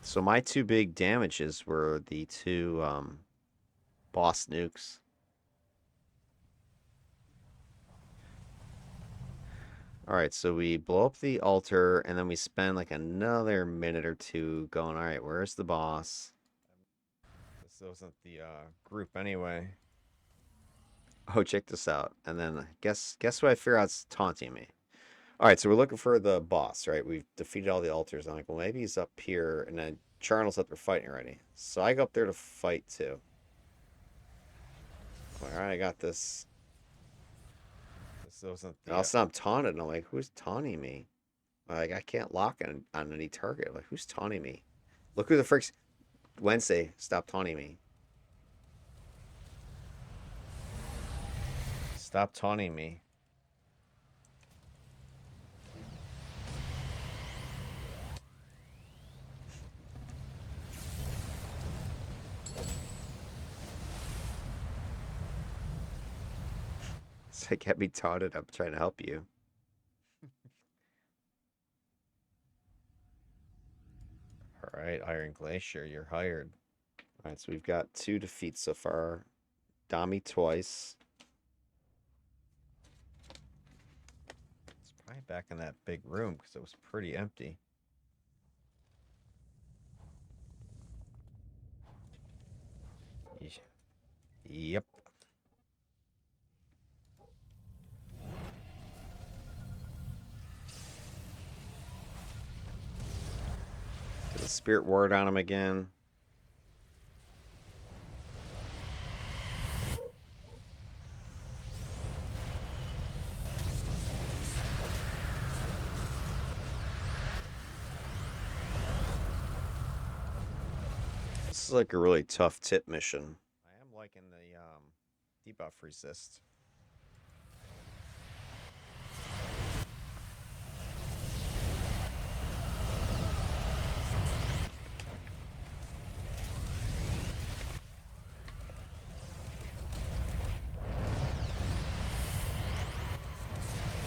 So my two big damages were the two boss nukes. Alright, so we blow up the altar, and then we spend like another minute or two going, alright, where's the boss? This wasn't the group anyway. Oh, check this out. And then guess what I figure out's taunting me. Alright, so we're looking for the boss, right? We've defeated all the altars. I'm like, well, maybe he's up here, and then Charnel's up there fighting already. So I go up there to fight too. Alright, I got this. This wasn't the, also, I'm taunted, and I'm like, who's taunting me? Like, I can't lock on any target. I'm like, who's taunting me? Look who the frick's... Wednesday, stop taunting me. Stop taunting me. So I can't be taunted. I'm trying to help you. All right, Iron Glacier, you're hired. All right, so we've got 2 defeats so far. Dami twice. It's probably back in that big room because it was pretty empty. Yep. Get the spirit ward on him again. This is like a really tough tip mission. I am liking the debuff resist.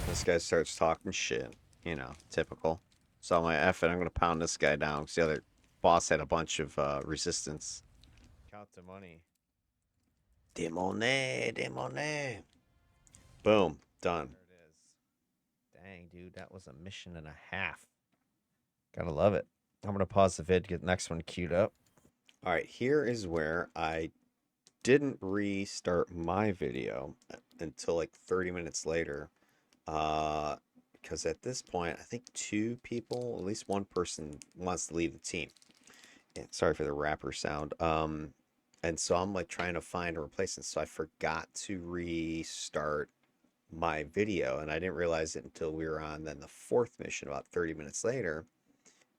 This guy starts talking shit. You know, typical. So I'm like, F it, I'm going to pound this guy down. Because the other boss had a bunch of resistance. Count the money. Demone, demone. Boom, done. There it is. Dang, dude, that was a mission and a half. Gotta love it. I'm going to pause the vid, get the next one queued up. All right, here is where I didn't restart my video until like 30 minutes later. Because at this point, I think 2 people, at least one person wants to leave the team. Yeah, sorry for the rapper sound. And so I'm like trying to find a replacement. So I forgot to restart my video, and I didn't realize it until we were on then the 4th mission about 30 minutes later.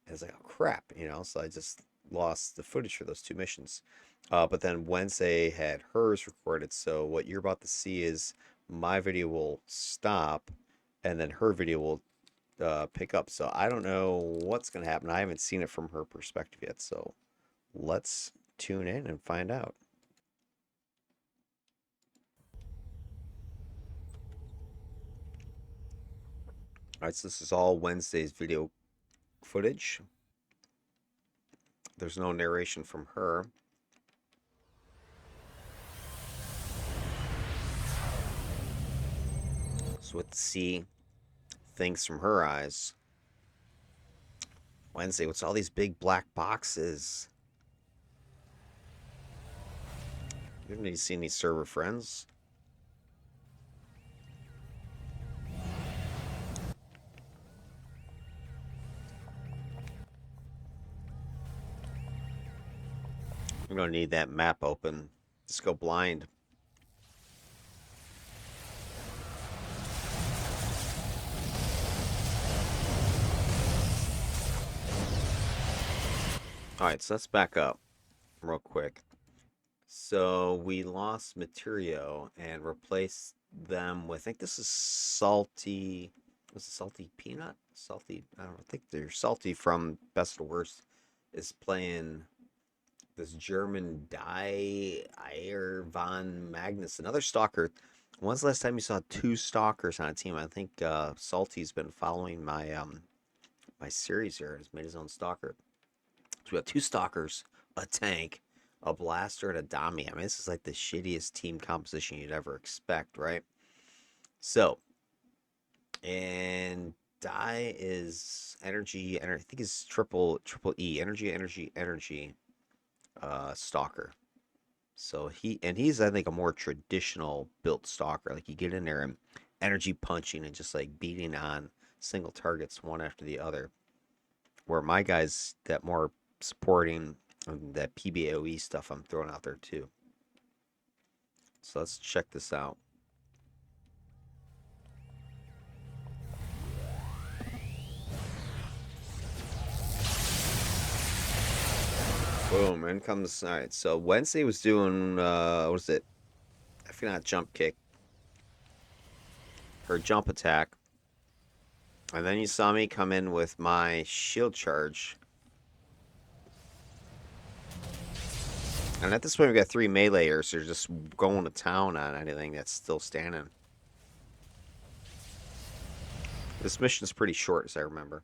And it's like, oh crap, you know. So I just lost the footage for those 2 missions. But then Wednesday had hers recorded. So what you're about to see is my video will stop, and then her video will pick up. So I don't know what's going to happen. I haven't seen it from her perspective yet. So let's tune in and find out. All right, so this is all Wednesday's video footage. There's no narration from her. So let's see things from her eyes. Wednesday, what's all these big black boxes? You haven't seen any server friends? I'm gonna need that map open. Just go blind. Alright, so let's back up real quick. So we lost Materio and replaced them with, I think this is salty. Was it salty peanut? Salty. I don't think they're salty from Best of Worst. Is playing this German Die Ayer von Magnus, another stalker. When's the last time you saw two stalkers on a team? I think Salty's been following my my series here. Has made his own stalker. So we got two stalkers, a tank, a blaster, and a dummy. I mean, this is like the shittiest team composition you'd ever expect, right? So, and Die is energy, and I think it's triple E, energy, stalker. So he's I think a more traditional built stalker. Like you get in there and energy punching and just like beating on single targets one after the other. Where my guys that more supporting that PBOE stuff I'm throwing out there too. So let's check this out. Boom, in comes. All right, so Wednesday was doing, what is it? I forgot, jump kick. Her jump attack. And then you saw me come in with my shield charge. And at this point, we got 3 meleeers. So they're just going to town on anything that's still standing. This mission's pretty short, as I remember.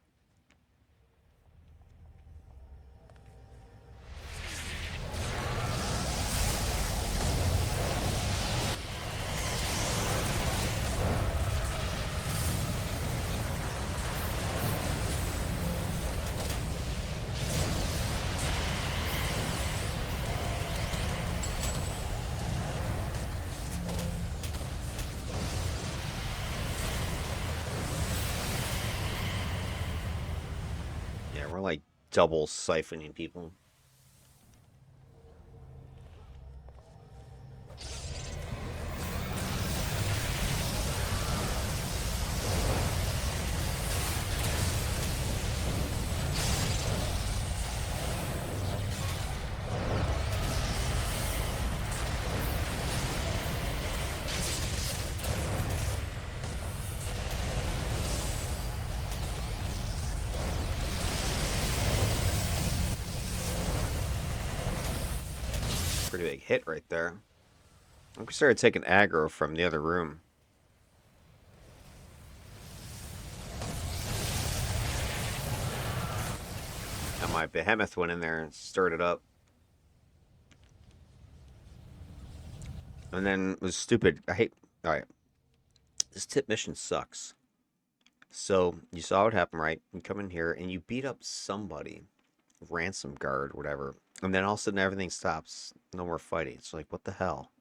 Yeah, we're like double siphoning people. Pretty big hit right there. I think we started taking aggro from the other room. And my behemoth went in there and stirred it up. And then it was stupid. I hate. Alright. This tip mission sucks. So you saw what happened, right? You come in here and you beat up somebody, ransom guard, whatever, and then all of a sudden everything stops. No more fighting. It's like, what the hell,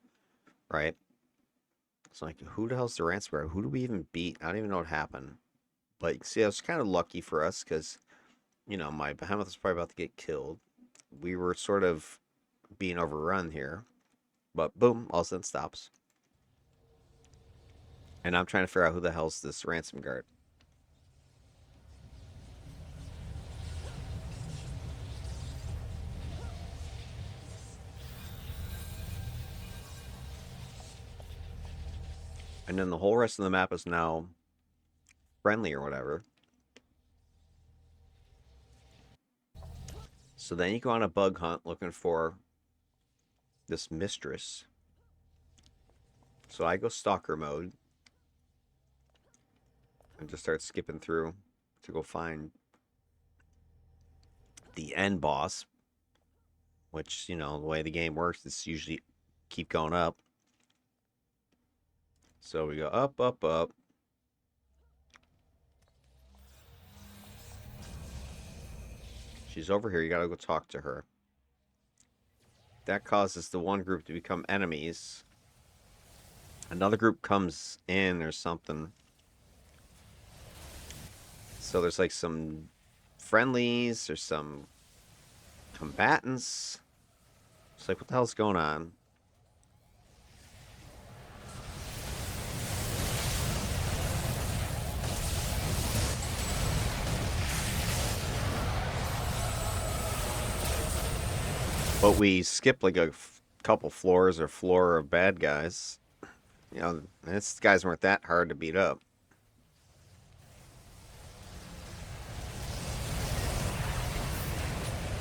right? It's like, who the hell's the ransom guard? Who do we even beat? I don't even know what happened. But you see, it was kind of lucky for us because, you know, my behemoth was probably about to get killed. We were sort of being overrun here, but boom, all of a sudden stops. And I'm trying to figure out who the hell's this ransom guard. And then the whole rest of the map is now friendly or whatever. So then you go on a bug hunt looking for this mistress. So I go stalker mode and just start skipping through to go find the end boss, which, you know, the way the game works, it's usually keep going up. So we go up, up, up. She's over here. You gotta go talk to her. That causes the one group to become enemies. Another group comes in or something. So there's like some friendlies, there's some combatants. It's like, what the hell's going on? but we skipped like a couple floors or floor of bad guys. You know, these guys weren't that hard to beat up.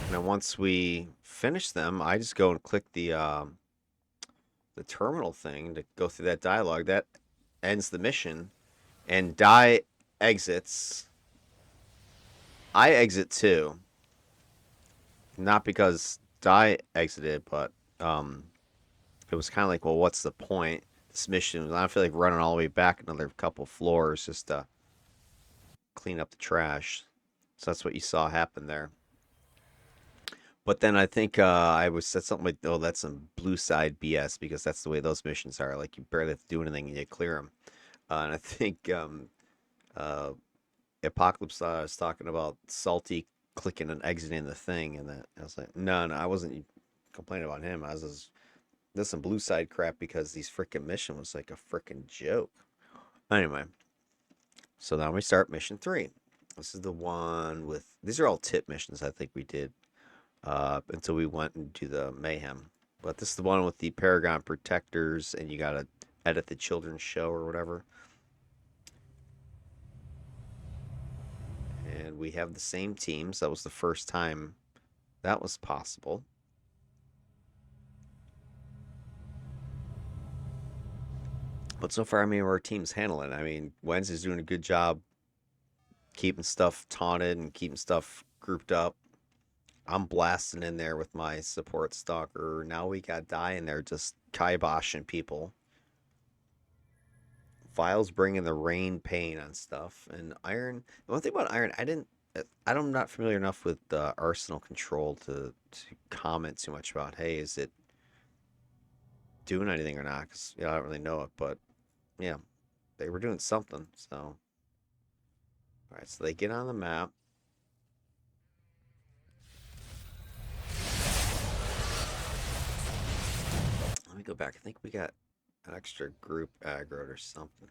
And then once we finish them, I just go and click the terminal thing to go through that dialogue. That ends the mission, and Die exits. I exit too, not because Die exited, but it was kind of like, well, what's the point? This mission, I don't feel like running all the way back another couple floors just to clean up the trash. So that's what you saw happen there. But then I think I was said something like, "Oh, that's some blue side BS," because that's the way those missions are. Like you barely have to do anything and you clear them. And I think uh, Apocalypse was talking about Salty clicking and exiting the thing, and that I was like, no, I wasn't complaining about him. I was just this some blue side crap because these freaking mission was like a freaking joke. Anyway, so now we start mission 3. This is the one with these are all tip missions I think we did until we went and do the Mayhem. But this is the one with the Paragon Protectors, and you gotta edit the children's show or whatever. And we have the same teams. That was the first time that was possible. But so far, I mean, our team's handling it. I mean, Wednesday's doing a good job keeping stuff taunted and keeping stuff grouped up. I'm blasting in there with my support stalker. Now we got Die in there just kiboshing people. Files bringing the rain pain on stuff. And Iron, the one thing about Iron, I'm not familiar enough with Arsenal control to comment too much about, hey, is it doing anything or not? Because, I don't really know it. But, yeah, they were doing something. So, all right, so they get on the map. Let me go back. I think we got an extra group aggroed or something.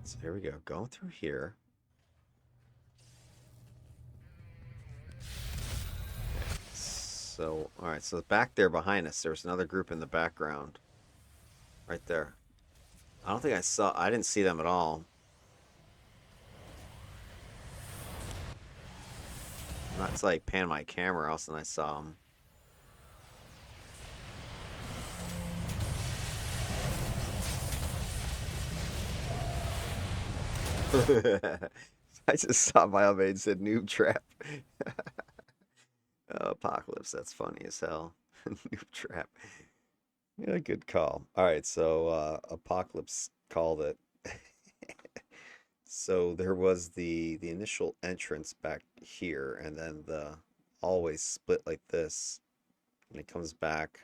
So here we go. Going through here. So, all right. So back there behind us, there's another group in the background. Right there. I don't think I didn't see them at all. Not until I pan my camera, else than I saw them. I just saw Biomade said noob trap. Apocalypse, that's funny as hell. Noob trap. Yeah, good call. All right, so Apocalypse called it. So there was the initial entrance back here, and then the always split like this, and it comes back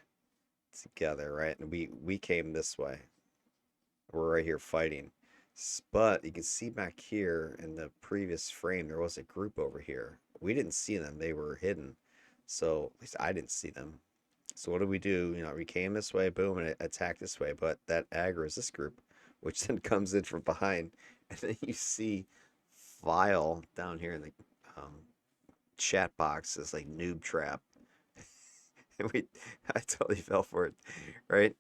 together, right? And we came this way. We're right here fighting. But you can see back here in the previous frame, there was a group over here. We didn't see them. They were hidden. So at least I didn't see them. So what do? We came this way, boom, and it attacked this way. But that aggro's this group, which then comes in from behind. And then you see File down here in the chat box is like noob trap. And I totally fell for it, right?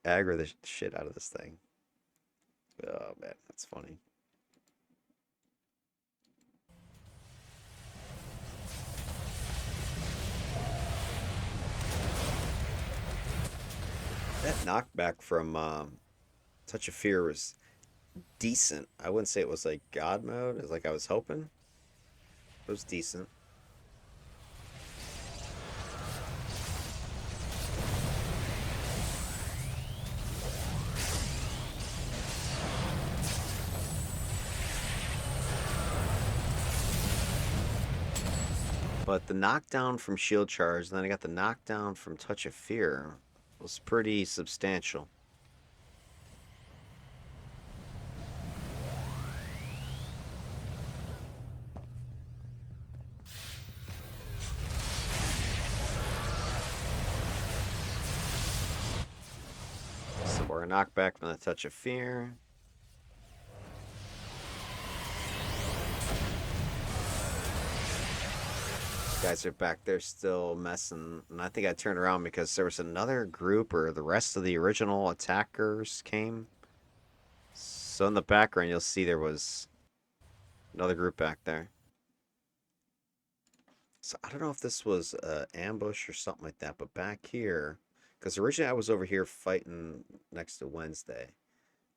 Aggro the shit out of this thing. Oh man, that's funny. That knockback from Touch of Fear was decent. I wouldn't say it was like God mode, as like I was hoping. It was decent. But the knockdown from Shield Charge, and then I got the knockdown from Touch of Fear, was pretty substantial. So we're a knockback from the Touch of Fear. Guys are back there still messing, and I think I turned around because there was another group, or the rest of the original attackers came. So in the background, you'll see there was another group back there. So I don't know if this was an ambush or something like that, but back here, because originally I was over here fighting next to Wednesday.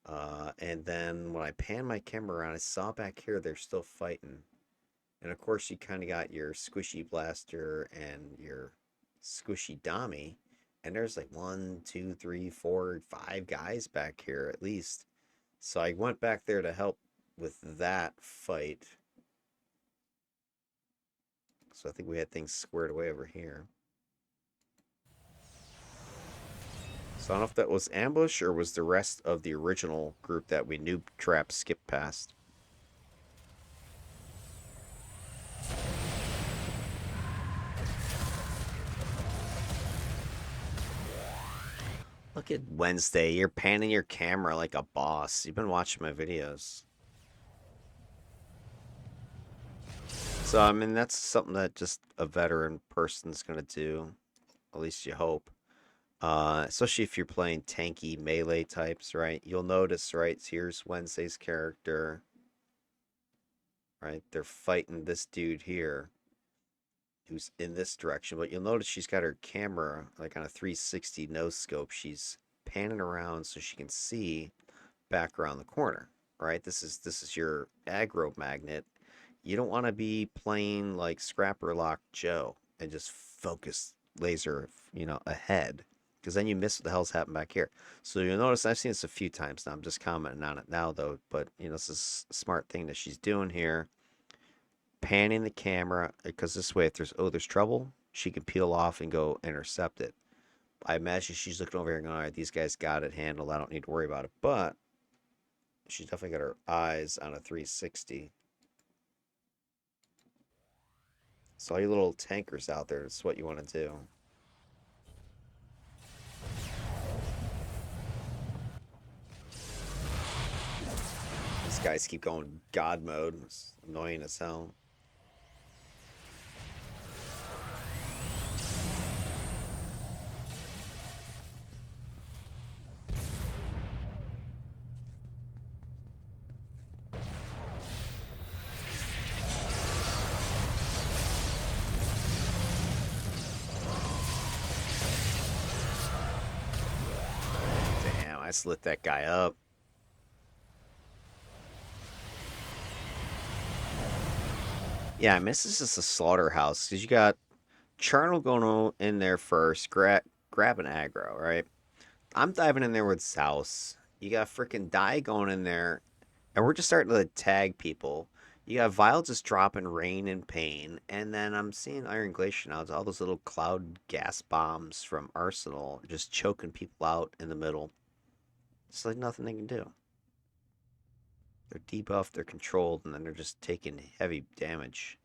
And then when I panned my camera around, I saw back here they're still fighting. And of course, you kind of got your squishy blaster and your squishy dummy. And there's like 1, 2, 3, 4, 5 guys back here at least. So I went back there to help with that fight. So I think we had things squared away over here. So I don't know if that was ambush or was the rest of the original group that we noob trap skipped past. Look at Wednesday. You're panning your camera like a boss. You've been watching my videos. So, I mean, that's something that just a veteran person's going to do. At least you hope. Especially if you're playing tanky melee types, right? You'll notice, right? Here's Wednesday's character. Right? They're fighting this dude here who's in this direction. But you'll notice she's got her camera like on a 360 no scope. She's panning around so she can see back around the corner. Right? This is your aggro magnet. You don't want to be playing like Scrapper Lock Joe and just focus laser, ahead. Because then you miss what the hell's happened back here. So you'll notice I've seen this a few times now. I'm just commenting on it now, though. But, this is a smart thing that she's doing here. Panning the camera, because this way, if there's trouble, she can peel off and go intercept it. I imagine she's looking over here and going, all right, these guys got it handled. I don't need to worry about it. But she's definitely got her eyes on a 360. So all you little tankers out there, it's what you want to do. These guys keep going God mode. It's annoying as hell. Damn, I just lit that guy up. Yeah, I miss this is a slaughterhouse because you got Charnel going in there first, grabbing aggro, right? I'm diving in there with Xaos. You got freaking Die going in there, and we're just starting to tag people. You got Vile just dropping Rain and Pain, and then I'm seeing Iron Glacier now. It's all those little cloud gas bombs from Arsenal just choking people out in the middle. It's like nothing they can do. They're debuffed, they're controlled, and then they're just taking heavy damage.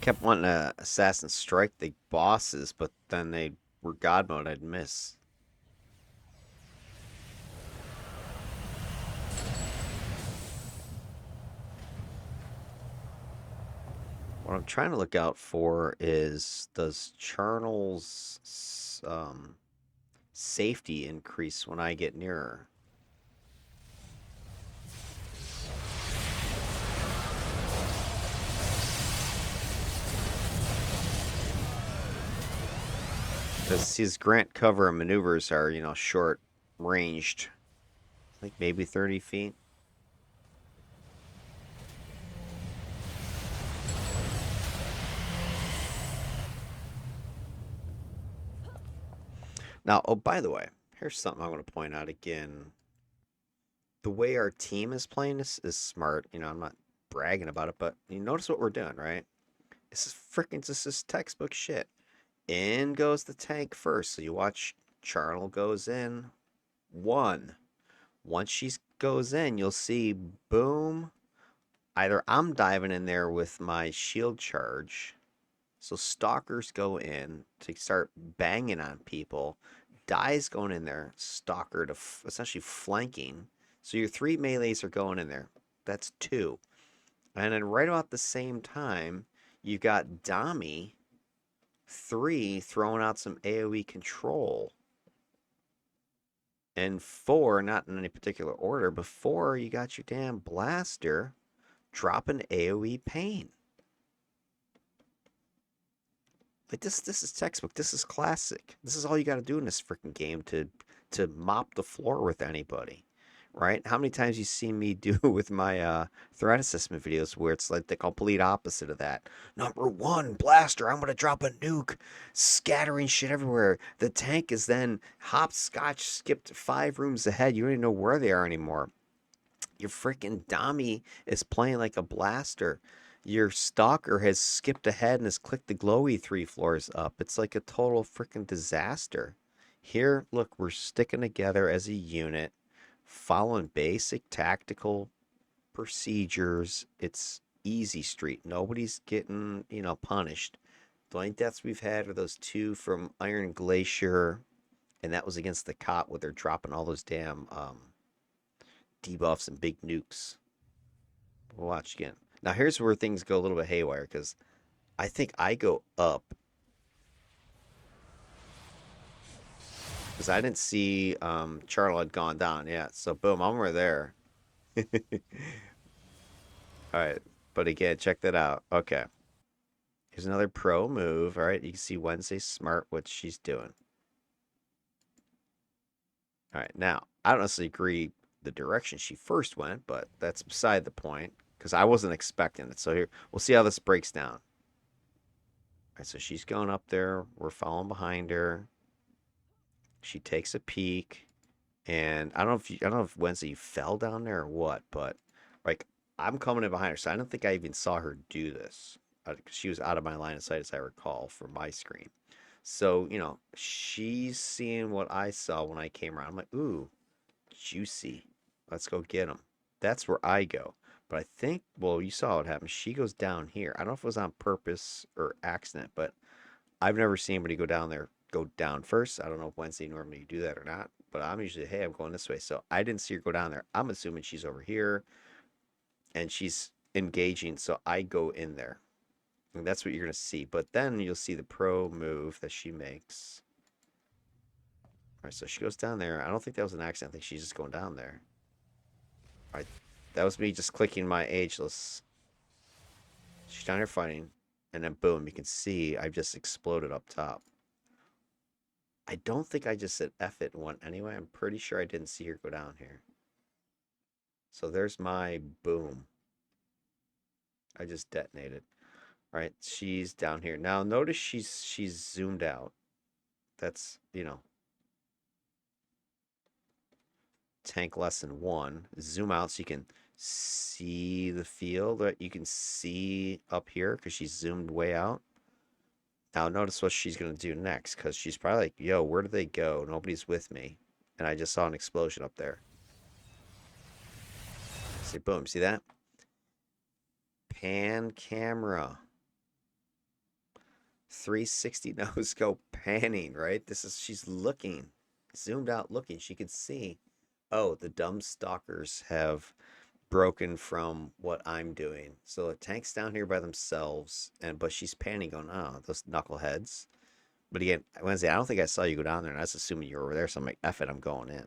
Kept wanting to assassin strike the bosses, but then they were God mode. I'd miss. What I'm trying to look out for is does Charnel's safety increase when I get nearer? Because his grant cover and maneuvers are, short ranged. Like maybe 30 feet. Now, oh, by the way, here's something I want to point out again. The way our team is playing is smart. I'm not bragging about it, but you notice what we're doing, right? This is textbook shit. In goes the tank first. So you watch Charnel goes in. One. Once she goes in, you'll see, boom. Either I'm diving in there with my shield charge, So stalkers go in to start banging on people. Dies going in there. Stalker to essentially flanking. So your 3 melees are going in there. That's 2. And then right about the same time, you got Dami 3 throwing out some AoE control. And 4, not in any particular order, but 4, you got your damn blaster dropping AoE pain. Like this is textbook. This is classic. This is all you got to do in this freaking game to mop the floor with anybody, right? How many times you see me do with my threat assessment videos where it's like the complete opposite of that. Number 1, blaster. I'm gonna drop a nuke, scattering shit everywhere. The tank is then hopscotch skipped 5 rooms ahead. You don't even know where they are anymore. Your freaking Dami is playing like a blaster. Your stalker has skipped ahead and has clicked the glowy 3 floors up. It's like a total freaking disaster. Here, look, we're sticking together as a unit, following basic tactical procedures. It's easy street. Nobody's getting, punished. The only deaths we've had are those 2 from Iron Glacier, and that was against the cop where they're dropping all those damn debuffs and big nukes. We'll watch again. Now here's where things go a little bit haywire because I think I go up because I didn't see Charlo had gone down yet. So boom, I'm right there. All right, but again, check that out. Okay, here's another pro move. All right, you can see Wednesday smart what she's doing. All right, now I don't necessarily agree the direction she first went, but that's beside the point because I wasn't expecting it. So here, we'll see how this breaks down. All right, so she's going up there. We're following behind her. She takes a peek, and I don't know if Wednesday fell down there or what, but like I'm coming in behind her, so I don't think I even saw her do this. She was out of my line of sight, as I recall, from my screen. So she's seeing what I saw when I came around. I'm like, ooh, juicy. Let's go get him. That's where I go. But I think, well, you saw what happened. She goes down here. I don't know if it was on purpose or accident, but I've never seen anybody go down first. I don't know if Wednesday normally do that or not, but I'm usually, hey, I'm going this way. So I didn't see her go down there. I'm assuming she's over here and she's engaging. So I go in there. And that's what you're going to see. But then you'll see the pro move that she makes. All right, so she goes down there. I don't think that was an accident. I think she's just going down there. All right, that was me just clicking my ageless. She's down here fighting. And then boom, you can see I've just exploded up top. I don't think I just said F it and went anyway. I'm pretty sure I didn't see her go down here. So there's my boom. I just detonated. All right, she's down here. Now notice she's zoomed out. That's, tank lesson 1. Zoom out so you can see the field that you can see up here because she's zoomed way out. Now notice what she's going to do next because she's probably like, yo, where did they go? Nobody's with me. And I just saw an explosion up there. See, boom, see that? Pan camera. 360 no scope panning, right? She's looking, zoomed out looking. She could see, oh, the dumb stalkers have broken from what I'm doing. So the tank's down here by themselves, but she's panning going, oh, those knuckleheads. But again, Wednesday, I don't think I saw you go down there, and I was assuming you were over there, so I'm like, F it, I'm going in.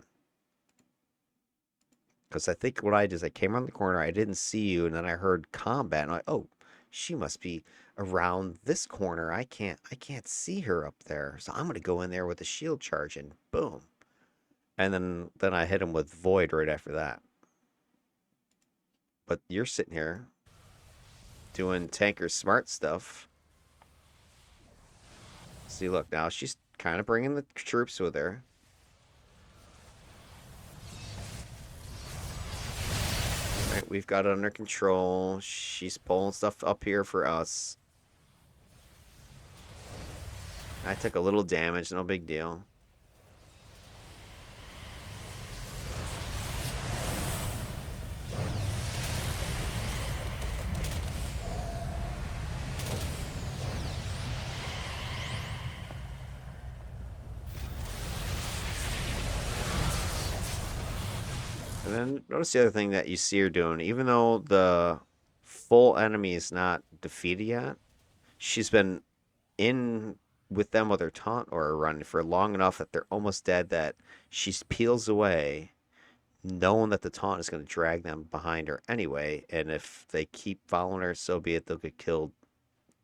Because I think what I did is I came around the corner, I didn't see you, and then I heard combat, and I'm like, oh, she must be around this corner. I can't see her up there. So I'm gonna go in there with a shield charge and boom. And then I hit him with void right after that. But you're sitting here doing tanker smart stuff. See, look, now she's kind of bringing the troops with her. Right, we've got it under control. She's pulling stuff up here for us. I took a little damage, no big deal. And then notice the other thing that you see her doing, even though the full enemy is not defeated yet, she's been in with them with her taunt or run for long enough that they're almost dead that she peels away, knowing that the taunt is going to drag them behind her anyway. And if they keep following her, so be it, they'll get killed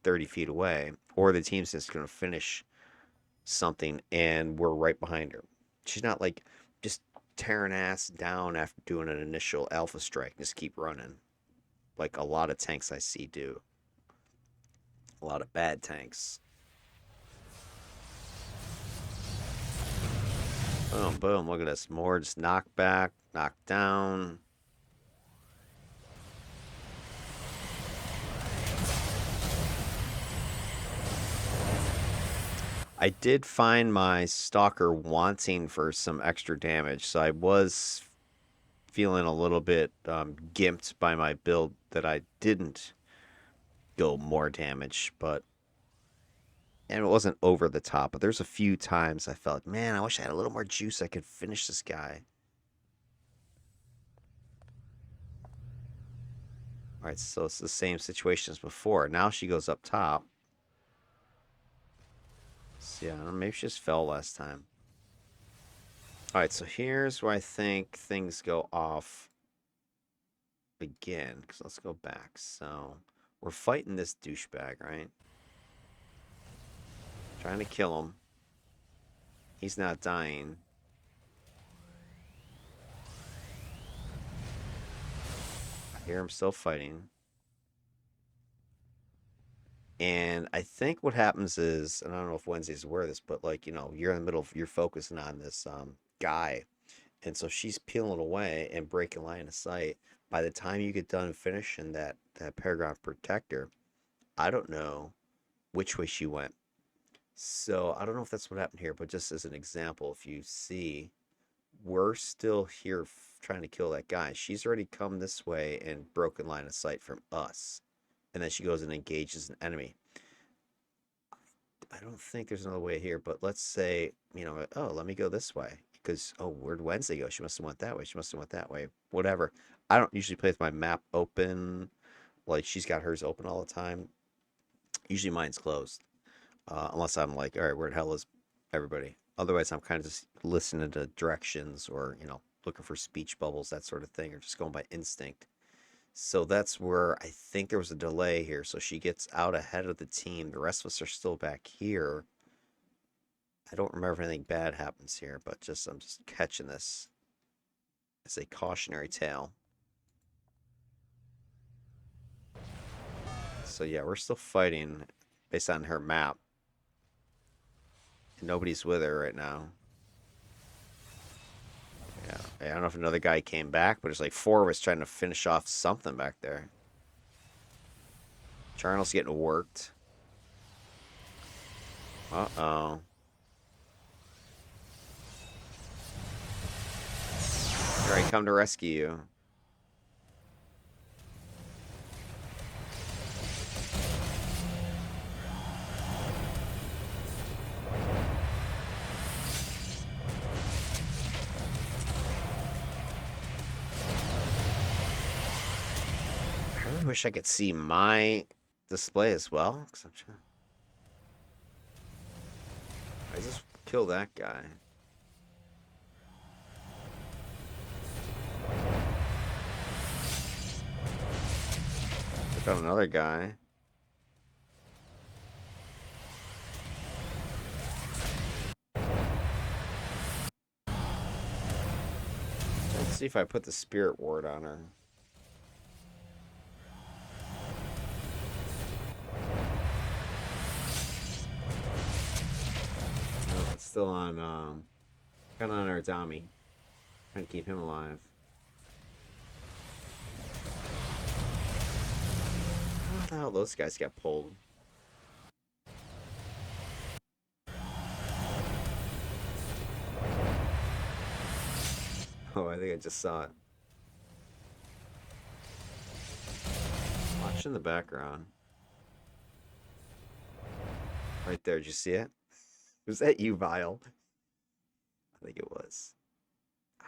30 feet away, or the team's just going to finish something and we're right behind her. She's not like just tearing ass down after doing an initial alpha strike, just keep running like a lot of tanks I see do. A lot of bad tanks. Boom, boom. Look at this. More just knock back, knock down. I did find my Stalker wanting for some extra damage, so I was feeling a little bit gimped by my build that I didn't go more damage, but and it wasn't over the top. But there's a few times I felt, man, I wish I had a little more juice. I could finish this guy. All right, so it's the same situation as before. Now she goes up top. So yeah, maybe she just fell last time. All right, so here's where I think things go off again. Because let's go back. So we're fighting this douchebag, right? Trying to kill him. He's not dying. I hear him still fighting. And I think what happens is, and I don't know if Wednesday's aware of this, but like, you're in the middle of, you're focusing on this guy. And so she's peeling away and breaking line of sight. By the time you get done finishing that paragraph protector, I don't know which way she went. So I don't know if that's what happened here, but just as an example, if you see, we're still here trying to kill that guy. She's already come this way and broken line of sight from us. And then she goes and engages an enemy. I don't think there's another way here, but let's say, oh, let me go this way. Because, oh, where'd Wednesday go? She must have went that way. She must have went that way. Whatever. I don't usually play with my map open. Like, she's got hers open all the time. Usually mine's closed. Unless I'm like, all right, where the hell is everybody? Otherwise, I'm kind of just listening to directions or, looking for speech bubbles, that sort of thing, or just going by instinct. So that's where I think there was a delay here. So she gets out ahead of the team. The rest of us are still back here. I don't remember if anything bad happens here, but I'm just catching this as a cautionary tale. So yeah, we're still fighting based on her map. And nobody's with her right now. Yeah, I don't know if another guy came back, but there's like four of us trying to finish off something back there. Charnel's getting worked. Uh-oh. Here I come to rescue you. I really wish I could see my display as well. Cause I just killed that guy. Took out another guy. Let's see if I put the spirit ward on her. No, it's still on kind of on our Dami. Trying to keep him alive. How the hell those guys got pulled? Oh, I think I just saw it. Watch in the background. Right there, did you see it? Was that you, Vile? I think it was.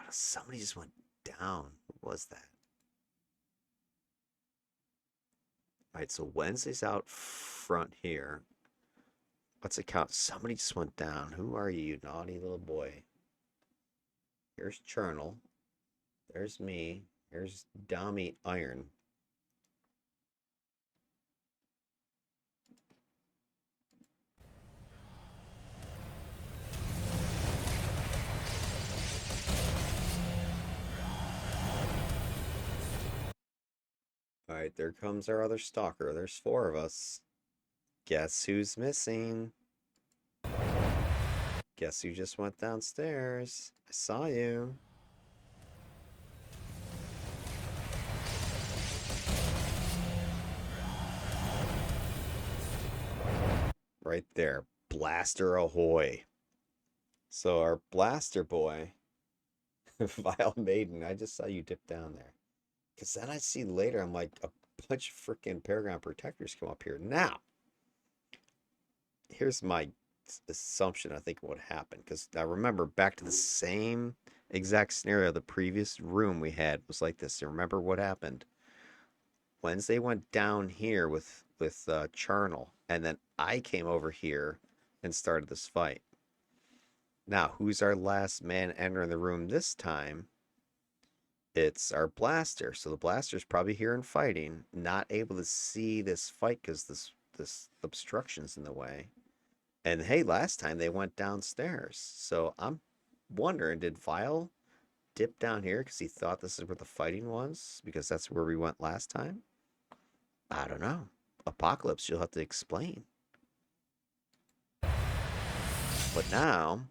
Somebody just went down. What was that? All right, so Wednesday's out front here. Let's account. Somebody just went down. Who are you, you naughty little boy? Here's Chernal. There's me. Here's Dami Iron. All right, there comes our other stalker. There's 4 of us. Guess who's missing? Guess who just went downstairs? I saw you. Right there. Blaster ahoy. So our blaster boy, Vile Maiden, I just saw you dip down there. Because then I see later, I'm like, a bunch of freaking Paragon Protectors come up here. Now, here's my assumption I think what happened. Because I remember back to the same exact scenario the previous room we had was like this. You remember what happened? Wednesday went down here with Charnel, and then I came over here and started this fight. Now, who's our last man entering the room this time? It's our blaster. So the blaster's probably here and fighting, not able to see this fight because this obstruction's in the way. And hey, last time they went downstairs. So I'm wondering, did Vile dip down here because he thought this is where the fighting was? Because that's where we went last time? I don't know. Apocalypse, you'll have to explain. But now,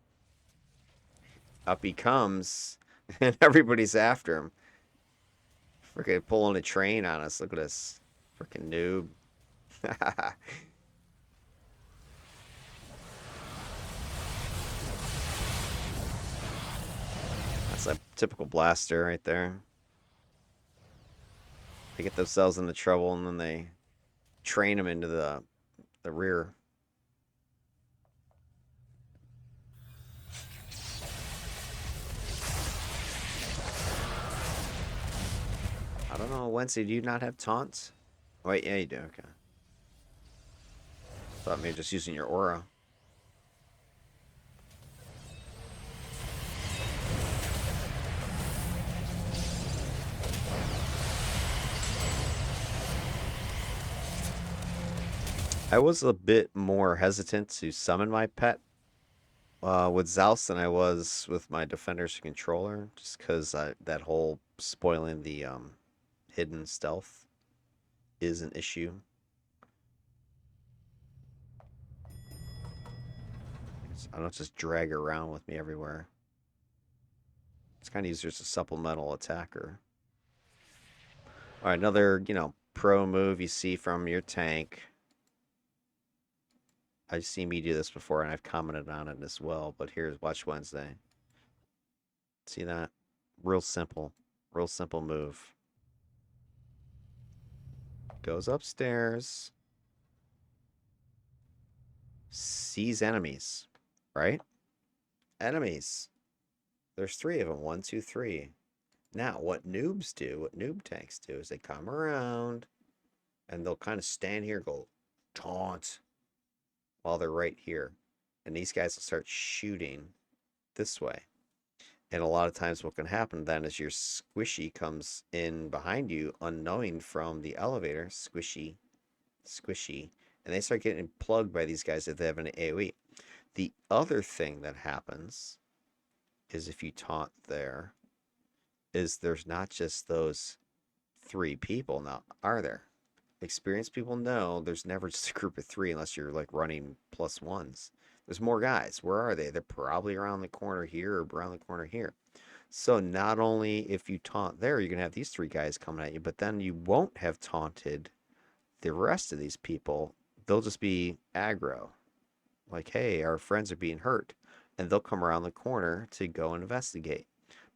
up he comes, and everybody's after him. Freaking pulling a train on us. Look at this. Freaking noob. That's a typical blaster right there. They get themselves into trouble and then they train them into the rear. I don't know, Wednesday, do you not have taunts? Wait, yeah, you do, okay. Thought maybe just using your aura. I was a bit more hesitant to summon my pet with Xaos than I was with my Defender's controller, just because that whole spoiling the hidden stealth is an issue. I don't just drag her around with me everywhere. It's kind of easier as a supplemental attacker. All right, another, pro move you see from your tank. I've seen me do this before, and I've commented on it as well. But here's Watch Wednesday. See that? Real simple move. Goes upstairs. Sees enemies, right? Enemies. There's 3 of them. 1, 2, 3. Now, what noobs do, what noob tanks do, is they come around and they'll kind of stand here, go taunt while they're right here. And these guys will start shooting this way. And a lot of times what can happen then is your squishy comes in behind you unknowing from the elevator. Squishy. And they start getting plugged by these guys if they have an AoE. The other thing that happens is if you taunt there, is there's not just those 3 people now, are there? Experienced people know there's never just a group of 3 unless you're like running +1s. There's more guys. Where are they? They're probably around the corner here or around the corner here. So not only if you taunt there, you're going to have these 3 guys coming at you, but then you won't have taunted the rest of these people. They'll just be aggro. Like, hey, our friends are being hurt. And they'll come around the corner to go investigate.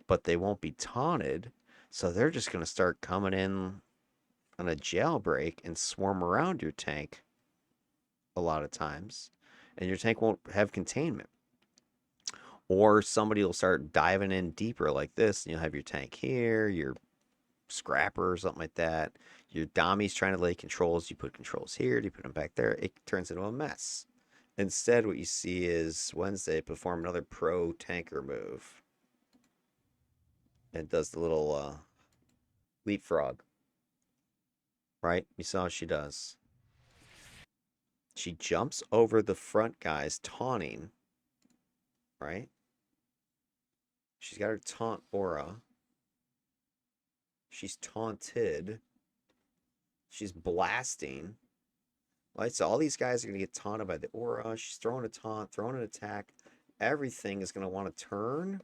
But they won't be taunted. So they're just going to start coming in on a jailbreak and swarm around your tank a lot of times. And your tank won't have containment. Or somebody will start diving in deeper like this, and you'll have your tank here, your scrapper or something like that. Your Dami's trying to lay controls. You put controls here, you put them back there. It turns into a mess. Instead, what you see is Wednesday perform another pro tanker move. And does the little leapfrog. Right? You saw what she does. She jumps over the front guys, taunting. Right? She's got her taunt aura. She's taunted. She's blasting. Right? So all these guys are going to get taunted by the aura. She's throwing a taunt, throwing an attack. Everything is going to want to turn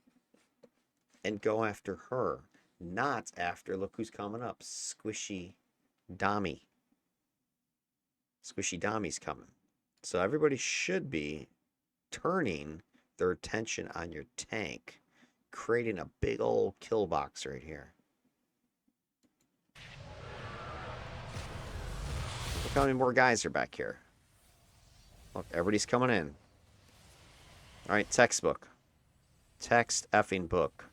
and go after her. Not after, look who's coming up. Squishy Dami. Squishy Dami's coming. So everybody should be turning their attention on your tank, creating a big old kill box right here. Look how many more guys are back here. Look, everybody's coming in. All right, textbook. Text effing book.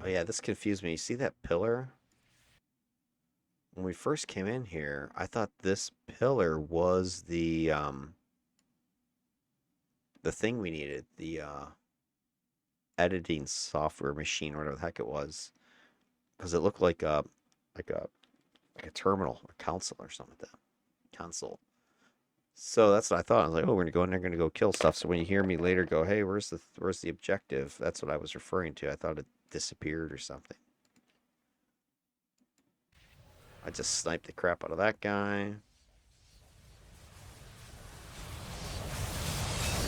Oh yeah, this confused me. You see that pillar? When we first came in here, I thought this pillar was the thing we needed, the editing software machine, or whatever the heck it was, because it looked like like a like a terminal, a console, or something like that. Console. So that's what I thought. I was like, oh, we're gonna go in there, gonna go kill stuff. So when you hear me later go, hey, where's the objective? That's what I was referring to. I thought it disappeared or something. I just sniped the crap out of that guy.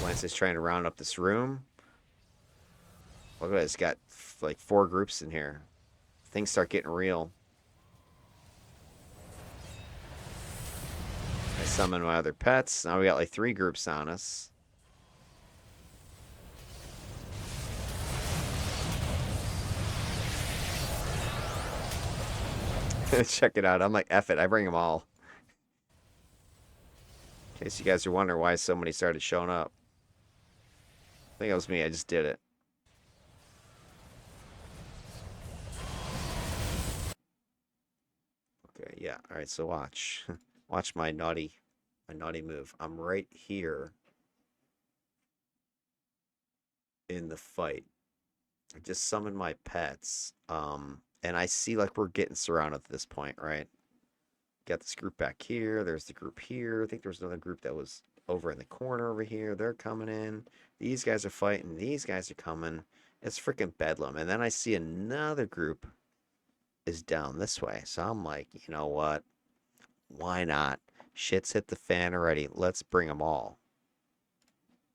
Lance is trying to round up this room. Look at it. It's got like 4 groups in here. Things start getting real. I summon my other pets. Now we got like 3 groups on us. Check it out. I'm like, F it. I bring them all. In case you guys are wondering why so many started showing up. I think it was me. I just did it. Okay, yeah. All right, so watch. Watch my naughty move. I'm right here in the fight. I just summoned my pets. And I see like we're getting surrounded at this point, right? Got this group back here. There's the group here. I think there was another group that was over in the corner over here. They're coming in. These guys are fighting. These guys are coming. It's freaking bedlam. And then I see another group is down this way. So I'm like, you know what? Why not? Shit's hit the fan already. Let's bring them all.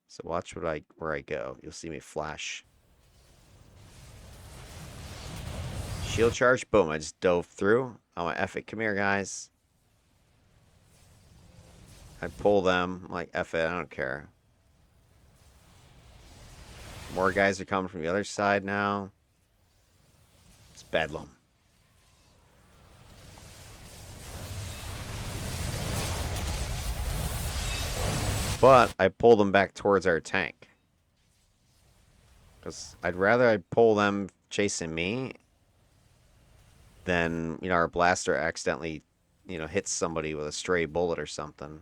So watch where I go. You'll see me flash. Shield charge. Boom. I just dove through. I'm like, F it. Come here, guys. I pull them. I'm like, F it. I don't care. More guys are coming from the other side now. It's bedlam. But I pull them back towards our tank. Because I'd rather I pull them chasing me than, our blaster accidentally, hits somebody with a stray bullet or something.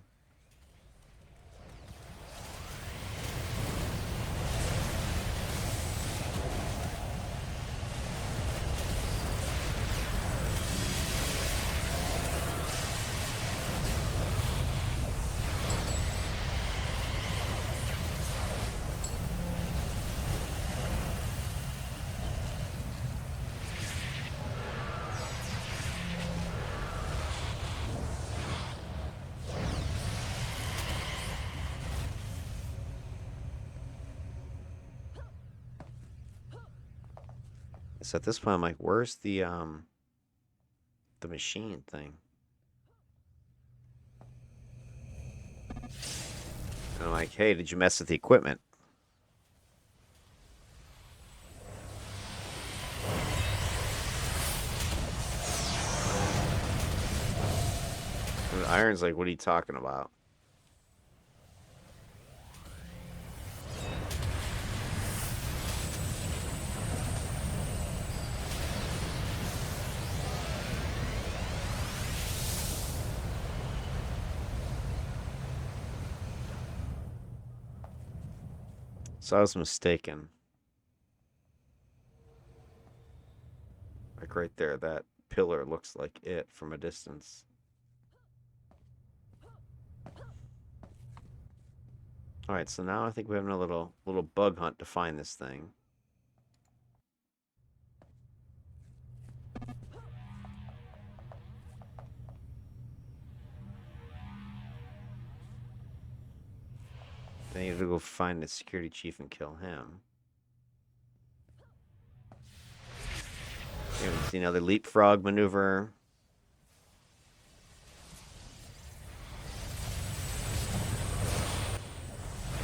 So at this point, I'm like, where's the machine thing? And I'm like, hey, did you mess with the equipment? Iron's like, what are you talking about? So I was mistaken. Like right there, that pillar looks like it from a distance. All right, so now I think we're having a little bug hunt to find this thing. Then you have to go find the security chief and kill him. You see another leapfrog maneuver.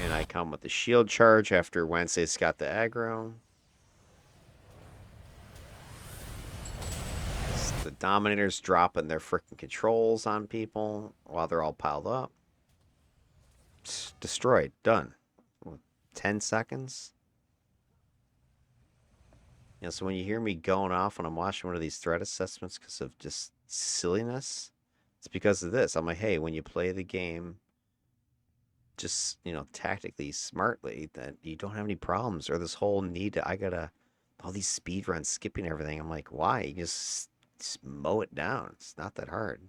And I come with the shield charge after Wednesday's got the aggro. The Dominators dropping their freaking controls on people while they're all piled up. Destroyed. Done. 10 seconds. You know, so when you hear me going off when I'm watching one of these threat assessments because of just silliness, it's because of this. I'm like, hey, when you play the game just, you know, tactically, smartly, that you don't have any problems, or this whole need to, I gotta, all these speed runs, skipping everything. I'm like, why? You just mow it down. It's not that hard.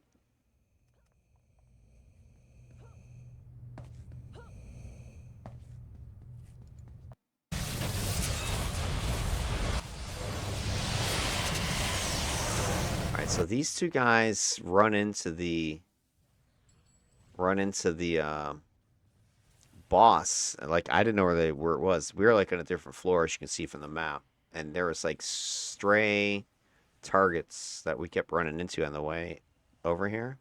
All right, so these two guys run into the boss. Like I didn't know where it was. We were like on a different floor, as you can see from the map, and there was like stray targets that we kept running into on the way over here,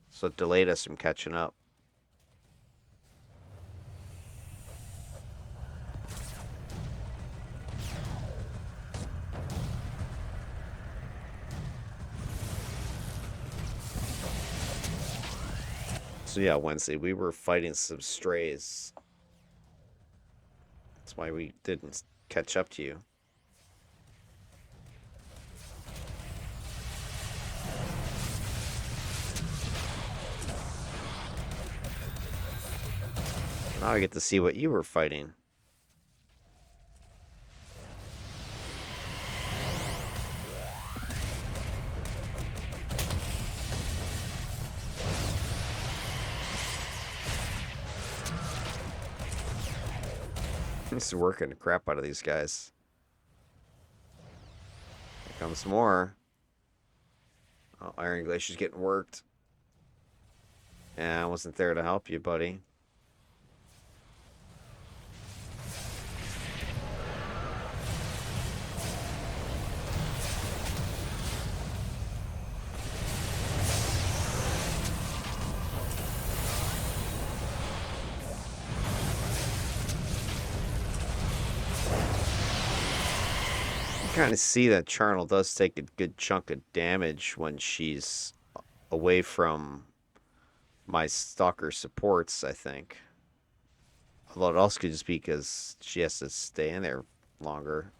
so it delayed us from catching up. So yeah, Wednesday we were fighting some strays. That's why we didn't catch up to you. Now I get to see what you were fighting. This is working the crap out of these guys. Here comes more. Oh, Iron Glacier's getting worked. Yeah, I wasn't there to help you, buddy. Kind of see that Charnel does take a good chunk of damage when she's away from my Stalker supports, I think. Although it also could just be because she has to stay in there longer.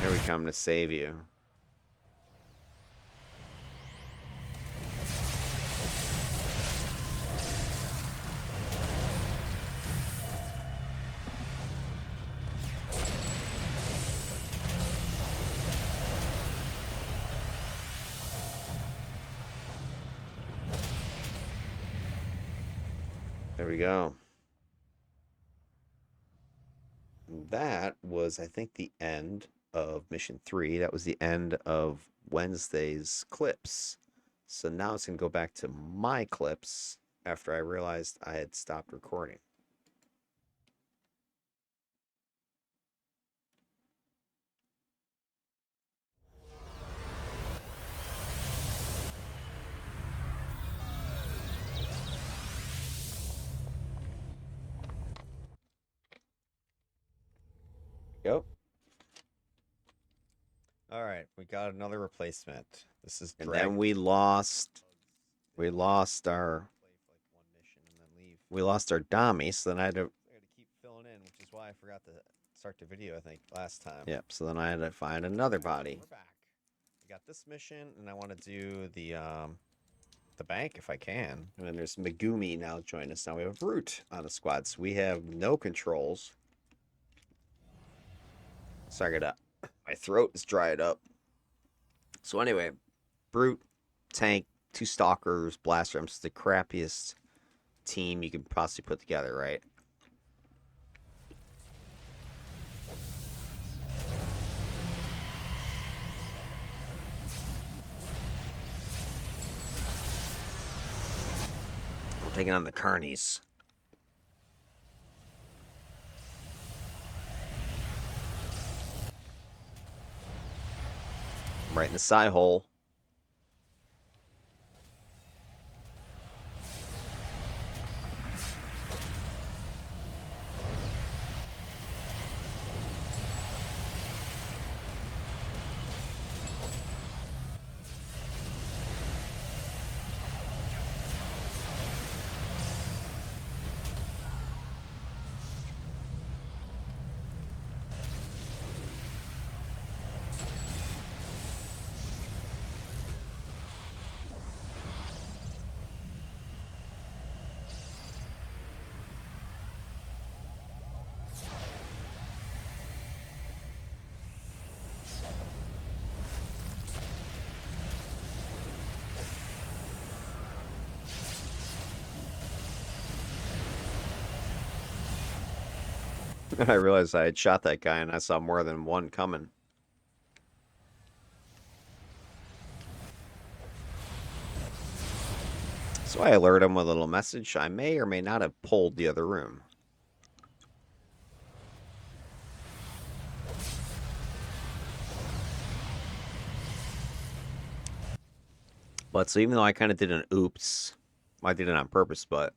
Here we come to save you. There we go. That was, I think, the end of mission 3. That was the end of Wednesday's clips. So now it's going to go back to my clips after I realized I had stopped recording. Yep. All right, we got another replacement. This is and then we lost our Dami, so then I had to keep filling in, which is why I forgot to start the video, I think, last time. Yep, so then I had to find another body. We're back. We got this mission, and I want to do the bank if I can. And then there's Megumi now join us. Now we have a Brute on the squad, so we have no controls. Sorry, my throat is dried up. So anyway, Brute, tank, 2 Stalkers, Blaster. It's the crappiest team you can possibly put together, right? We're taking on the Carnies. Right in the side hole. I realized I had shot that guy and I saw more than one coming. So I alert him with a little message. I may or may not have pulled the other room. But so even though I kind of did an oops, I did it on purpose, but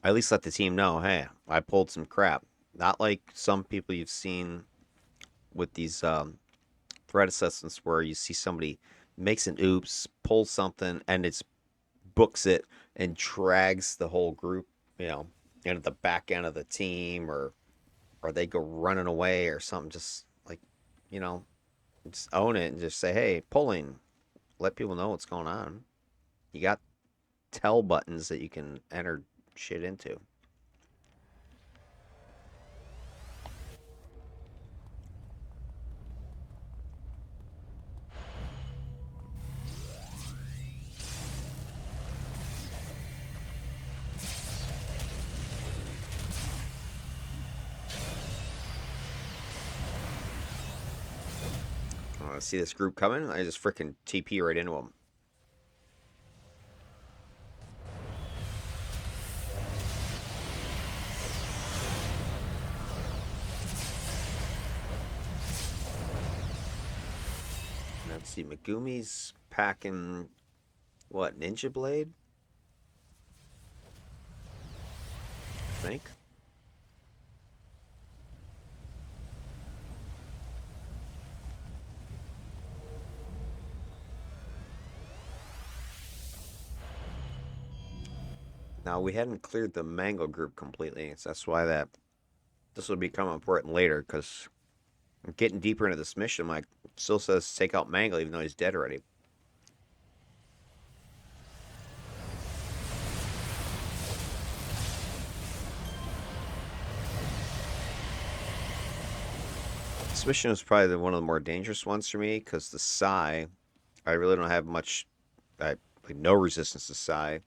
I at least let the team know, hey, I pulled some crap. Not like some people you've seen with these threat assessments where you see somebody makes an oops, pulls something, and it's books it and drags the whole group, into the back end of the team, or they go running away or something. Just like, just own it and just say, hey, pulling. Let people know what's going on. You got tell buttons that you can enter shit into. See this group coming? I just freaking TP right into them. Let's see, Megumi's packing, what, Ninja Blade? I think. Now, we hadn't cleared the Mango group completely, so that's why this will become important later, because I'm getting deeper into this mission. Like, still says take out Mango, even though he's dead already. This mission is probably one of the more dangerous ones for me, because the Psy, I really don't have much, like no resistance to Psy.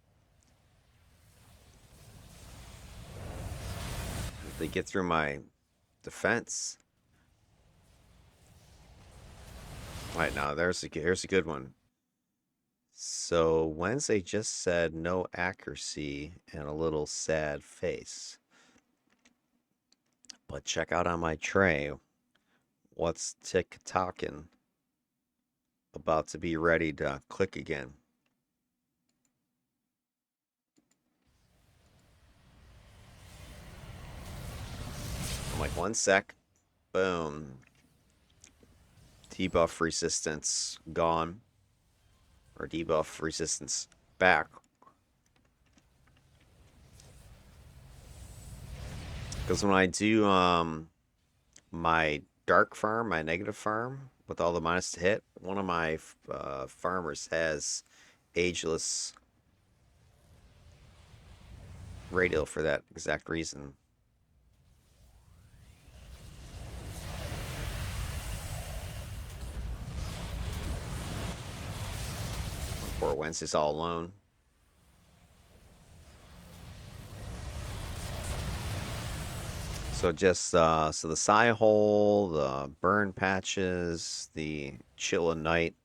They get through my defense. Right now, here's a good one. So Wednesday just said no accuracy and a little sad face. But check out on my tray. What's tick-tocking? About to be ready to click again. I'm like, 1 sec. Boom. Debuff resistance gone. Or debuff resistance back. Because when I do my dark farm, my negative farm, with all the minus to hit, one of my farmers has ageless radial for that exact reason. Poor Wednesday's all alone. So just so the Psy Hole, the burn patches, the chill and night,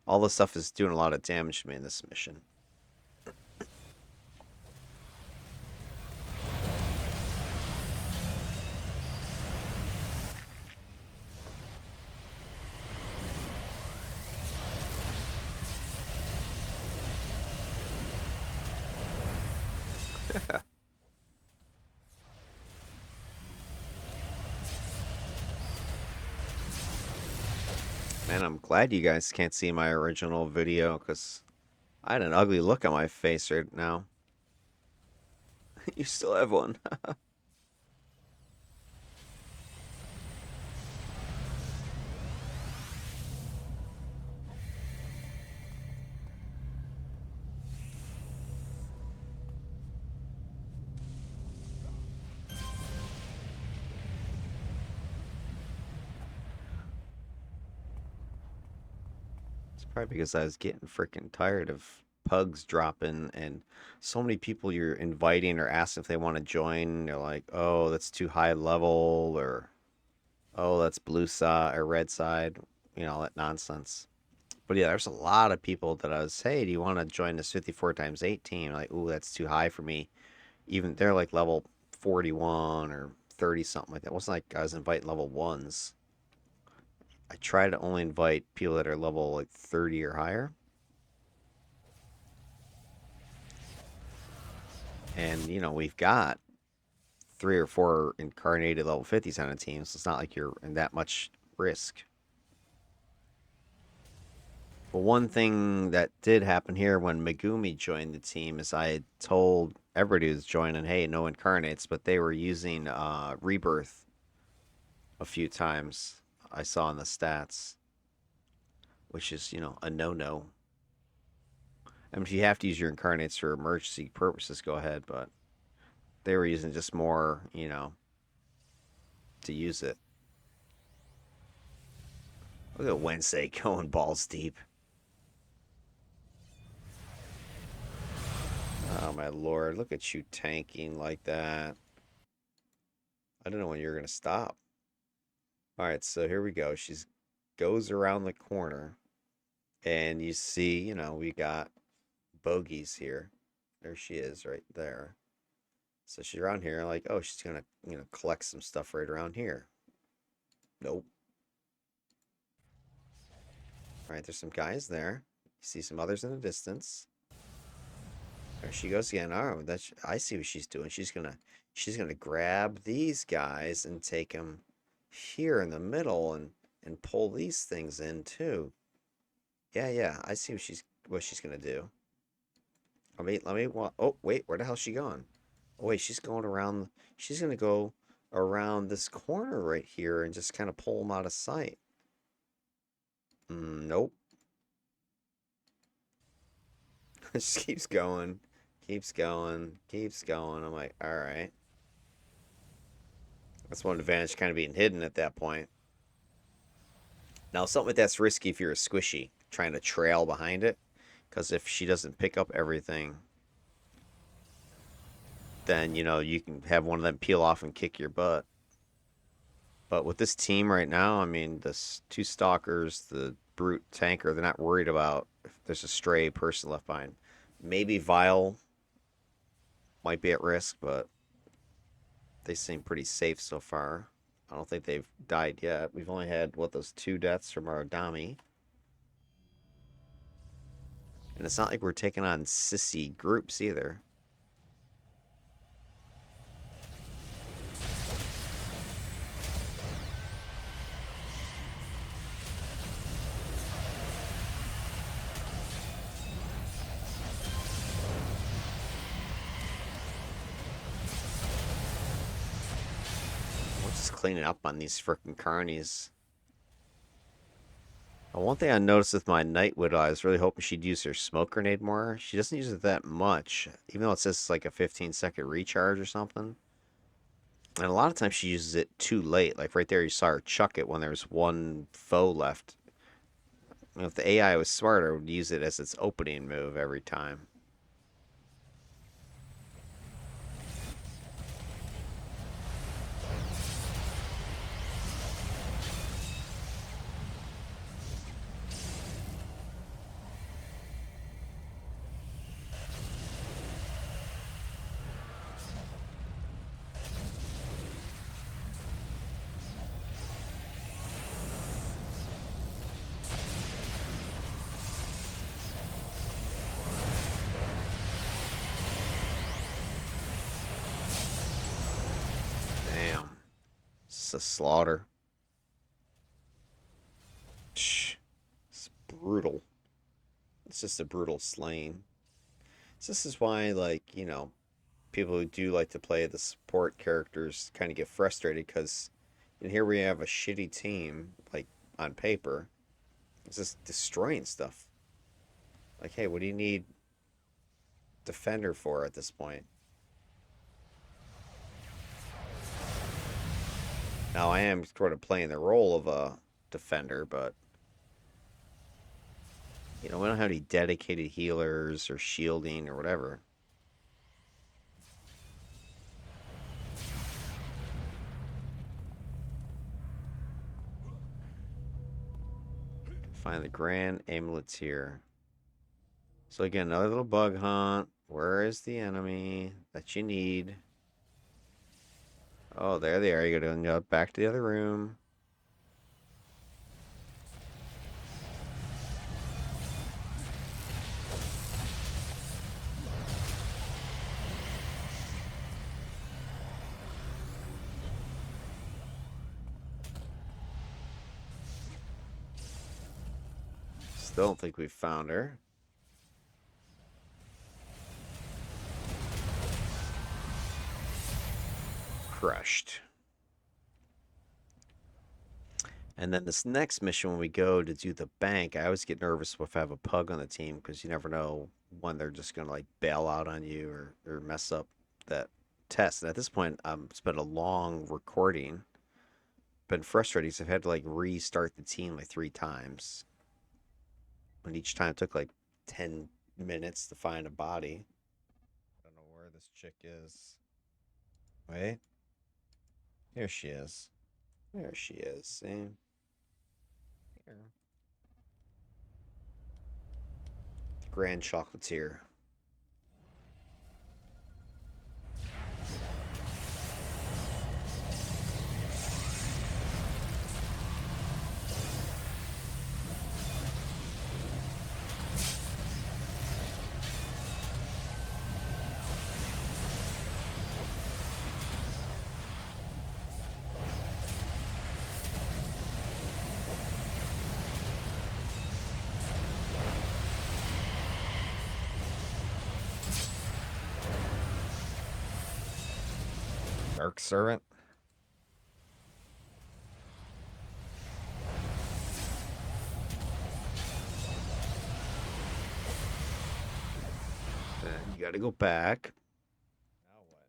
all this stuff is doing a lot of damage to me in this mission. Man, I'm glad you guys can't see my original video because I had an ugly look on my face right now. You still have one. It's probably because I was getting freaking tired of pugs dropping and so many people you're inviting or asking if they want to join. They're like, oh, that's too high level, or oh, that's blue side or red side, all that nonsense. But yeah, there's a lot of people that I was, hey, do you want to join this 54 times 8 team? Like, ooh, that's too high for me. Even they're like level 41 or 30 something like that. It wasn't like I was inviting level ones. I try to only invite people that are level like 30 or higher. And we've got 3 or 4 incarnated level 50s on a team, so it's not like you're in that much risk. But one thing that did happen here when Megumi joined the team is I had told everybody who's joining, hey, no incarnates, but they were using rebirth a few times. I saw in the stats, which is, a no-no. I mean, if you have to use your incarnates for emergency purposes, go ahead, but they were using just more, to use it. Look at Wednesday going balls deep. Oh my lord, look at you tanking like that. I don't know when you're gonna stop. Alright, so here we go. She's goes around the corner and you see, we got bogeys here. There she is right there. So she's around here, like, oh, she's gonna, collect some stuff right around here. Nope. Alright, there's some guys there. You see some others in the distance. There she goes again. Oh, I see what she's doing. She's gonna grab these guys and take them here in the middle and pull these things in too. Yeah, I see what she's gonna do. Let me oh wait, where the hell's she going? Oh wait, she's going around. She's gonna go around this corner right here and just kind of pull them out of sight. Nope. Just keeps going, keeps going, keeps going. I'm like, all right. That's one advantage, kind of being hidden at that point. Now, something like that's risky if you're a squishy trying to trail behind it, because if she doesn't pick up everything, then you can have one of them peel off and kick your butt. But with this team right now, I mean, this 2 stalkers, the brute tanker, they're not worried about if there's a stray person left behind. Maybe Vile might be at risk, but they seem pretty safe so far. I don't think they've died yet. We've only had, those 2 deaths from our Dami. And it's not like we're taking on sissy groups either. cleaning up on these frickin' carnies. One thing I noticed with my Night Widow, I was really hoping she'd use her smoke grenade more. She doesn't use it that much, even though it says it's like a 15-second recharge or something. And a lot of times she uses it too late. Like right there, you saw her chuck it when there's one foe left. If the AI was smarter, it would use it as its opening move every time. Damn. It's a slaughter. It's brutal. It's just a brutal slaying. This is why, like, people who do like to play the support characters kind of get frustrated because here we have a shitty team, like, on paper. It's just destroying stuff. Like, hey, what do you need Defender for at this point? Now, I am sort of playing the role of a Defender, but, we don't have any dedicated healers or shielding or whatever. Find the Grand Amulets here. So again, another little bug hunt. Where is the enemy that you need? Oh, there they are. You gotta go back to the other room. Still don't think we've found her. Crushed. And then this next mission, when we go to do the bank, I always get nervous if I have a pug on the team because you never know when they're just gonna like bail out on you or mess up that test. And at this point, it's been a long recording. Been frustrating because I've had to like restart the team like 3 times. And each time it took like 10 minutes to find a body. I don't know where this chick is. Wait. Here she is. There she is. See? Here. The Grand Chocolatier. Dark Servant. Then you gotta go back. Now what?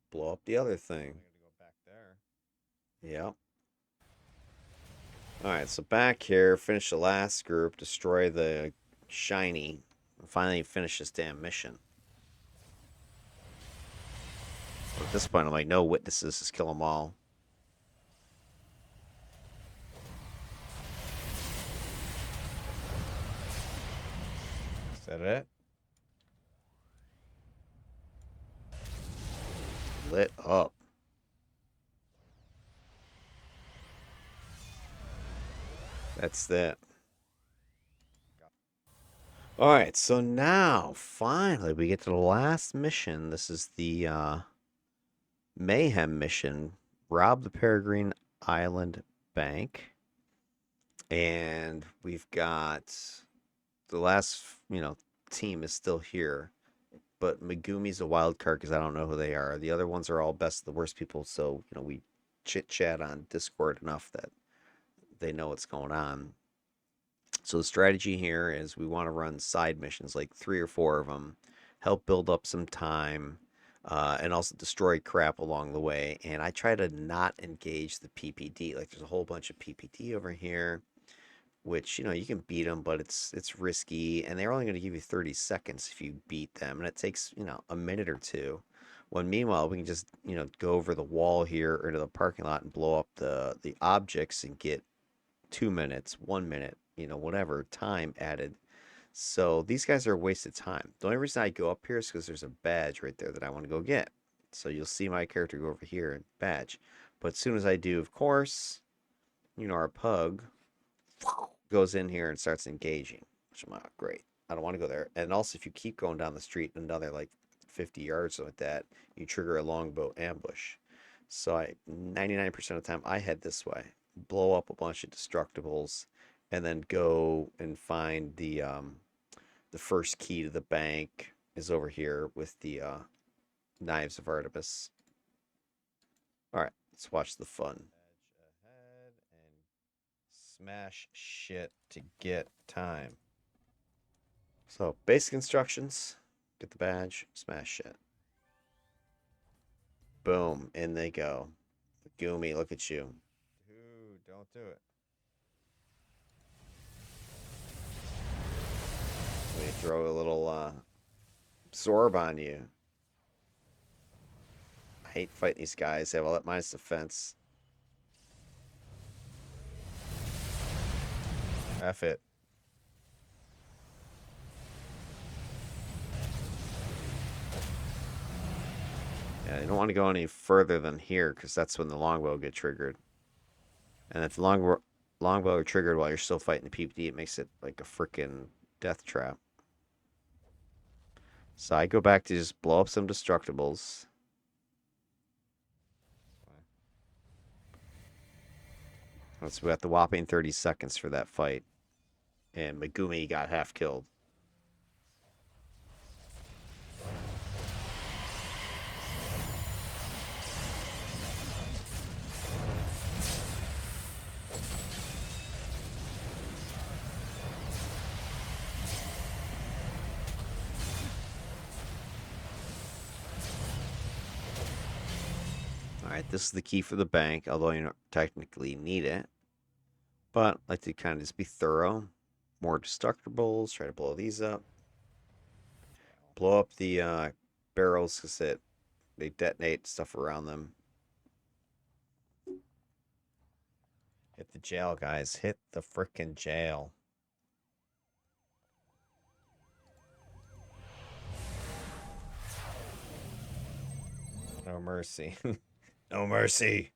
Blow up the other thing. I gotta go back there. Yep. Alright, so back here, finish the last group, destroy the shiny, and finally finish this damn mission. At this point, I'm like, no witnesses, just kill them all. Is that it? Lit up. That's that. Alright, so now, finally, we get to the last mission. This is the Mayhem mission. Rob the Peregrine Island Bank. And we've got the last, team is still here. But Megumi's a wild card because I don't know who they are. The other ones are all best of the worst people, so, we chit chat on Discord enough that they know what's going on. So the strategy here is we want to run side missions, like 3 or 4 of them, help build up some time, and also destroy crap along the way. And I try to not engage the PPD. Like there's a whole bunch of PPD over here, which you can beat them, but it's risky, and they're only going to give you 30 seconds if you beat them, and it takes a minute or two. When meanwhile we can just go over the wall here or into the parking lot and blow up the objects and get 2 minutes, 1 minute, whatever time added. So these guys are a waste of time. The only reason I go up here is because there's a badge right there that I want to go get. So you'll see my character go over here and badge. But as soon as I do, of course, our pug goes in here and starts engaging, which I'm like, great. I don't want to go there. And also, if you keep going down the street another like 50 yards like that, you trigger a longbow ambush. So 99% of the time, I head this way, blow up a bunch of destructibles, and then go and find the first key to the bank is over here with the Knives of Artemis. All right, let's watch the fun. Ahead and smash shit to get time. So basic instructions: get the badge, smash shit. Boom, in they go. Goomy, look at you. Dude, don't do it. We throw a little absorb on you. I hate fighting these guys. They have all that minus defense. F it. Yeah, you don't want to go any further than here because that's when the longbow get triggered. And if the longbow are triggered while you're still fighting the PPD, it makes it like a freaking death trap. So I go back to just blow up some destructibles. So we got the whopping 30 seconds for that fight. And Megumi got half killed. Alright, this is the key for the bank, although you don't technically need it. But I like to kind of just be thorough. More destructibles, try to blow these up. Blow up the barrels because they detonate stuff around them. Hit the jail, guys. Hit the frickin' jail. No mercy. No mercy.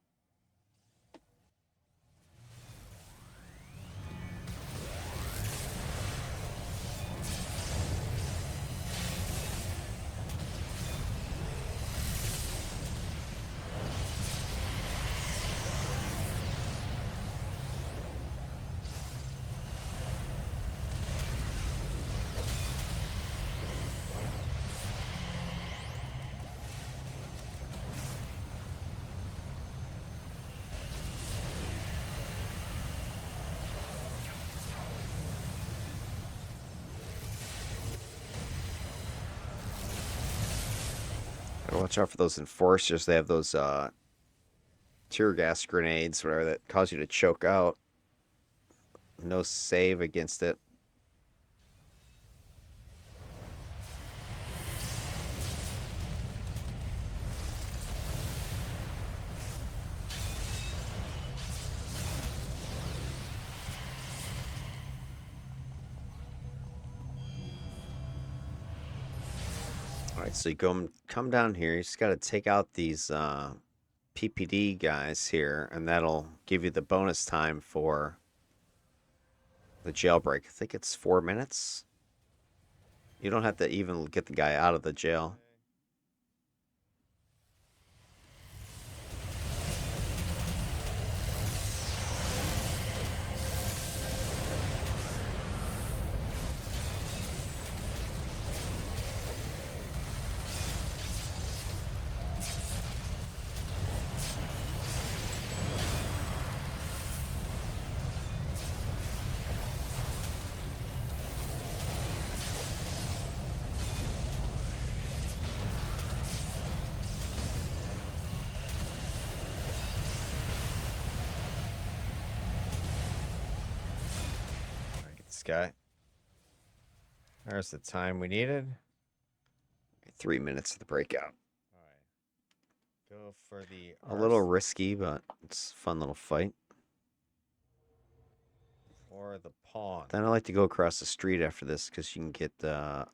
Gotta watch out for those enforcers. They have those tear gas grenades, whatever, that cause you to choke out. No save against it. Alright, so you come down here. You just got to take out these PPD guys here, and that'll give you the bonus time for the jailbreak. I think it's 4 minutes. You don't have to even get the guy out of the jail. this guy. There's the time we needed. 3 minutes of the breakout. All right. Go for the a little risky, but it's a fun little fight. Or the pawn. Then I like to go across the street after this because you can get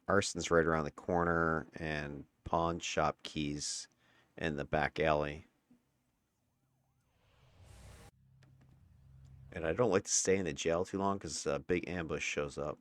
arson's right around the corner and pawn shop keys in the back alley. And I don't like to stay in the jail too long because a big ambush shows up.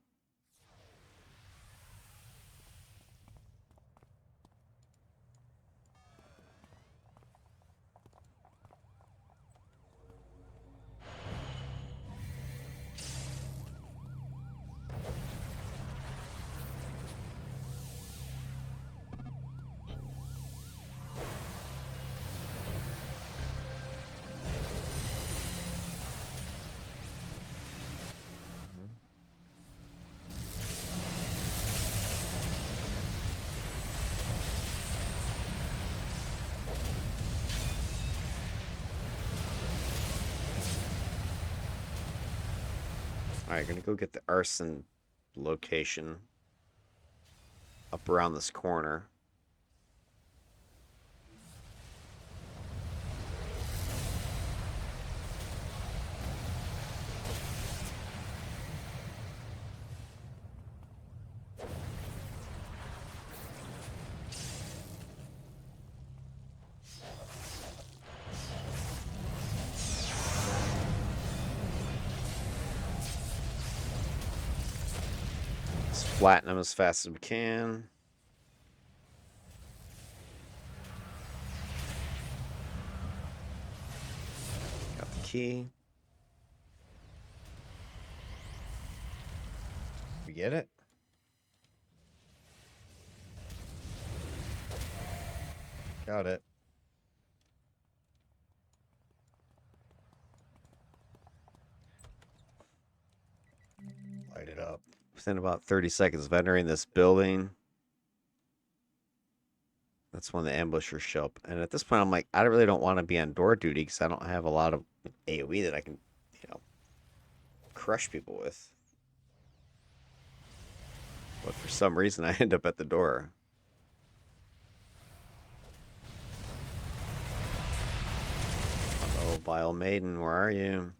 Alright, gonna go get the arson location up around this corner. Flatten them as fast as we can. Got the key. We get it? Got it. Light it up. Within about 30 seconds of entering this building, that's when the ambushers show up. And at this point, I'm like, I really don't want to be on door duty because I don't have a lot of AoE that I can, crush people with. But for some reason, I end up at the door. Hello, Vile Maiden, where are you?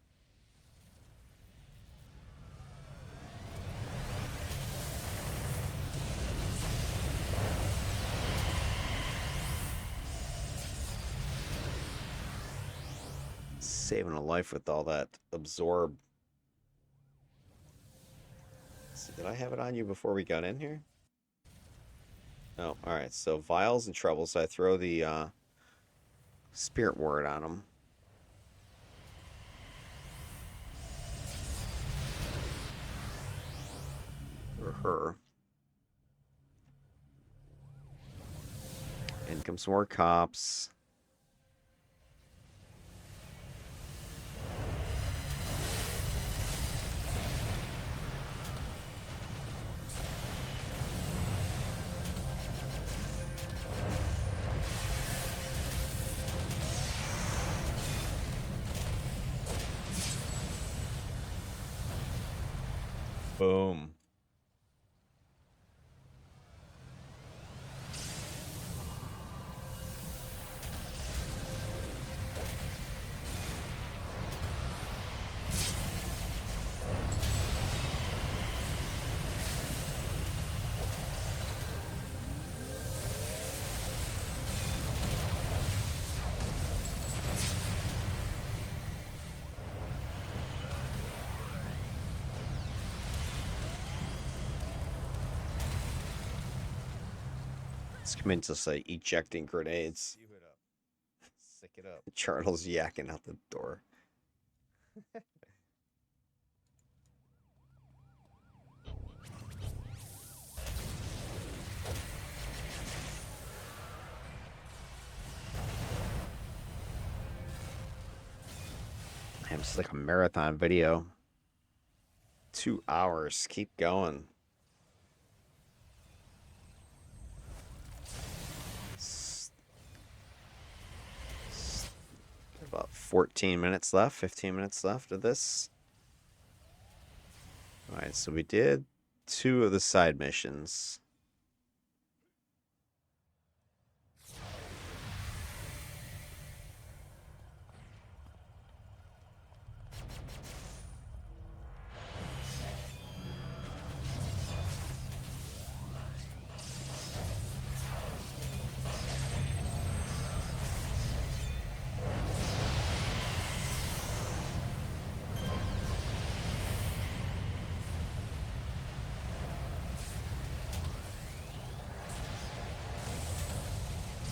Saving a life with all that absorb. So did I have it on you before we got in here? Oh, alright. So Vile's in trouble, so I throw the spirit word on him. Or her. In comes some more cops. Boom. It's coming to say ejecting grenades. It up. Sick it up. Charles yakking out the door. Damn, it's like a marathon video. 2 hours. Keep going. About 14 minutes left, 15 minutes left of this. Alright, so we did 2 of the side missions.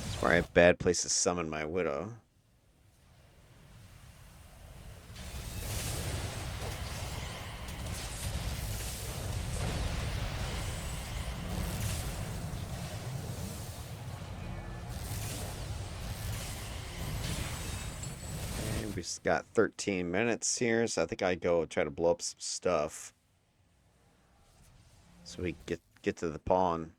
It's probably a bad place to summon my Widow. And we just got 13 minutes here, so I think I go try to blow up some stuff. So we get to the pawn.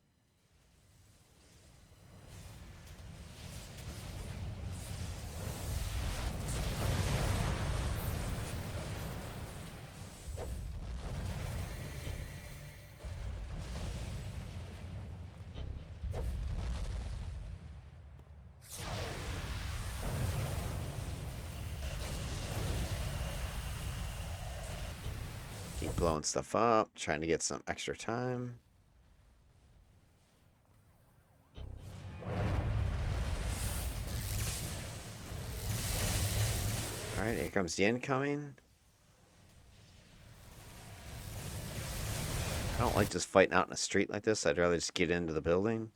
Keep blowing stuff up, trying to get some extra time. Alright, here comes the incoming. I don't like just fighting out in the street like this. I'd rather just get into the building.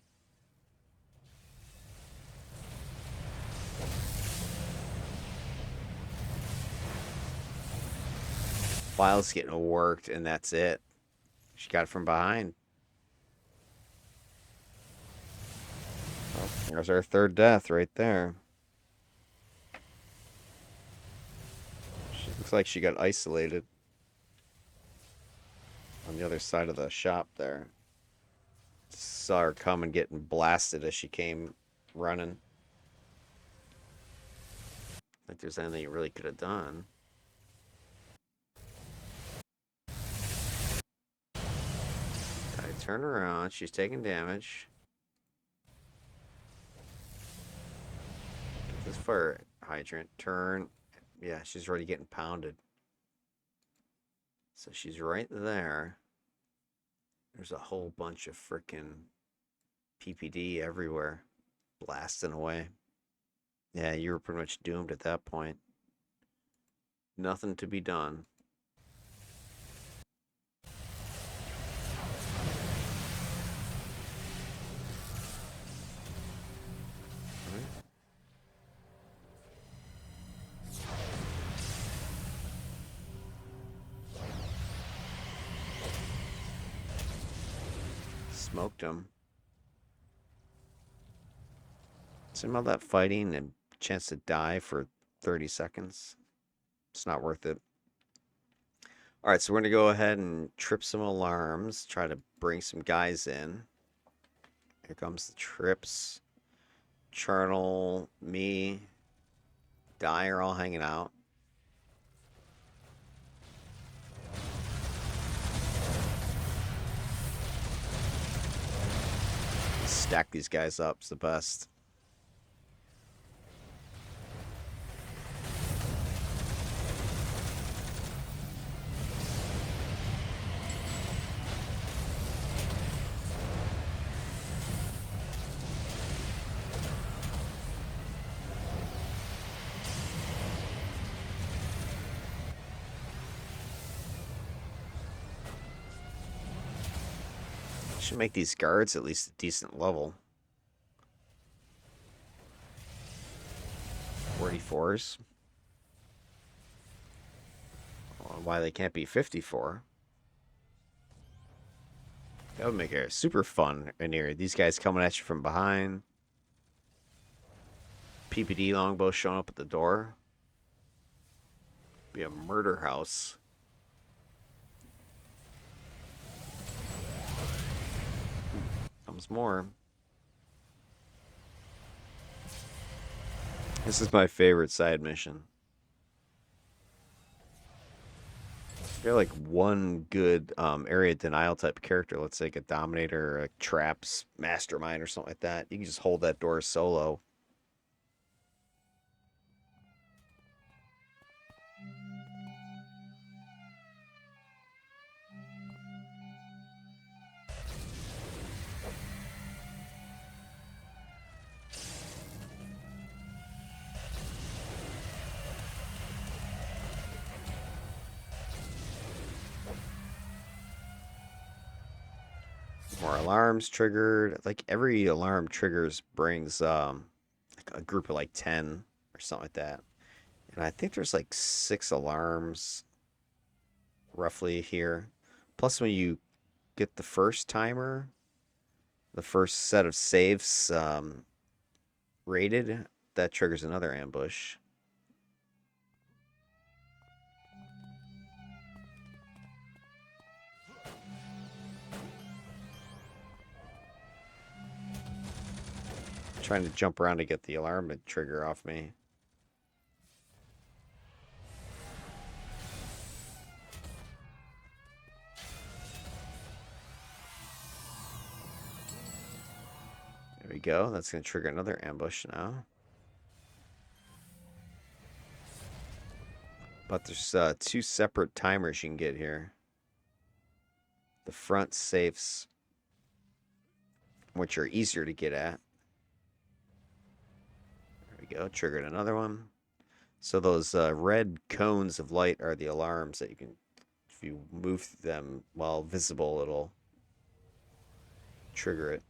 File's getting worked, and that's it. She got it from behind. Oh, there's our third death right there. She looks like she got isolated on the other side of the shop there. Saw her coming, getting blasted as she came running. Like there's anything you really could have done. I turn around. She's taking damage. Get this fire hydrant. Turn. Yeah, she's already getting pounded. So she's right there. There's a whole bunch of freaking PPD everywhere. Blasting away. Yeah, you were pretty much doomed at that point. Nothing to be done. Smoked him. Some of that fighting and chance to die for 30 seconds. It's not worth it. All right, so we're going to go ahead and trip some alarms, try to bring some guys in. Here comes the trips. Charnel, me, Die are all hanging out. Stack these guys up. It's the best. Should make these guards at least a decent level. 44s. Why they can't be 54. That would make it super fun in here. These guys coming at you from behind. PPD longbow showing up at the door. Be a murder house. Comes more. This is my favorite side mission. You're like one good area denial type character. Let's say like a dominator or a traps mastermind or something like that. You can just hold that door solo. More alarms triggered. Like every alarm triggers brings like a group of like 10 or something like that. And I think there's like 6 alarms roughly here. Plus when you get the first timer, the first set of saves rated, that triggers another ambush. Trying to jump around to get the alarm to trigger off me. There we go. That's going to trigger another ambush now. But there's 2 separate timers you can get here. The front safes, which are easier to get at. There we go. Triggered another one. So those red cones of light are the alarms that you can, if you move them while visible, it'll trigger it.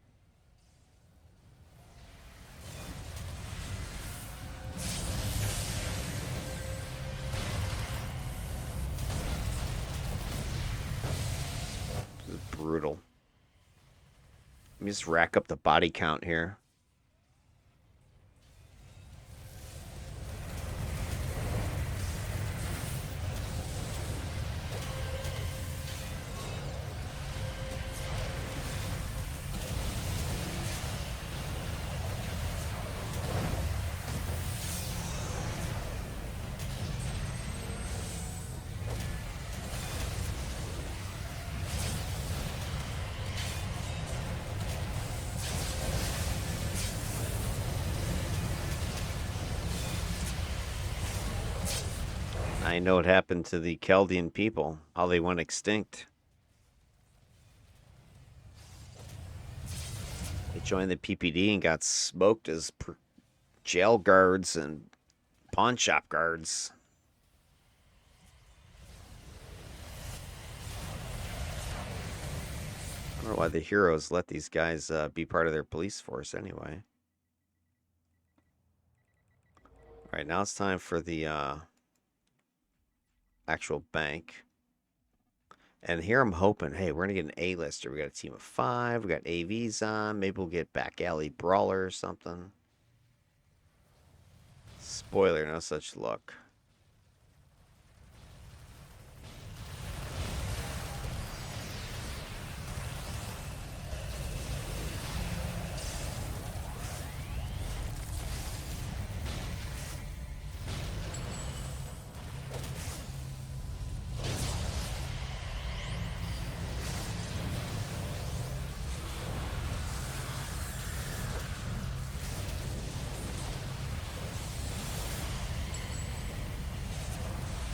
This is brutal. Let me just rack up the body count here. I know what happened to the Chaldean people, how they went extinct. They joined the PPD and got smoked as jail guards and pawn shop guards. I don't know why the heroes let these guys be part of their police force anyway. All right, now it's time for the actual bank. And here I'm hoping, hey, we're going to get an A-lister. We got a team of 5. We got AVs on. Maybe we'll get back alley brawler or something. Spoiler, no such luck.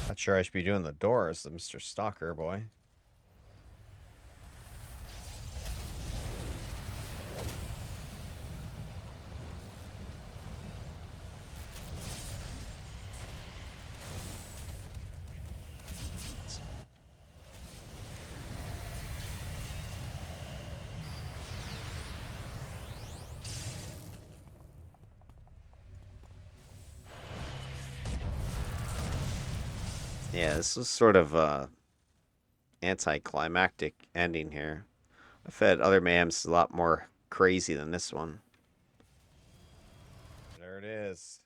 Not sure I should be doing the doors, the Mr. Stalker boy. Yeah, this was sort of a anticlimactic ending here. I've had other Mayhems a lot more crazy than this one. There it is.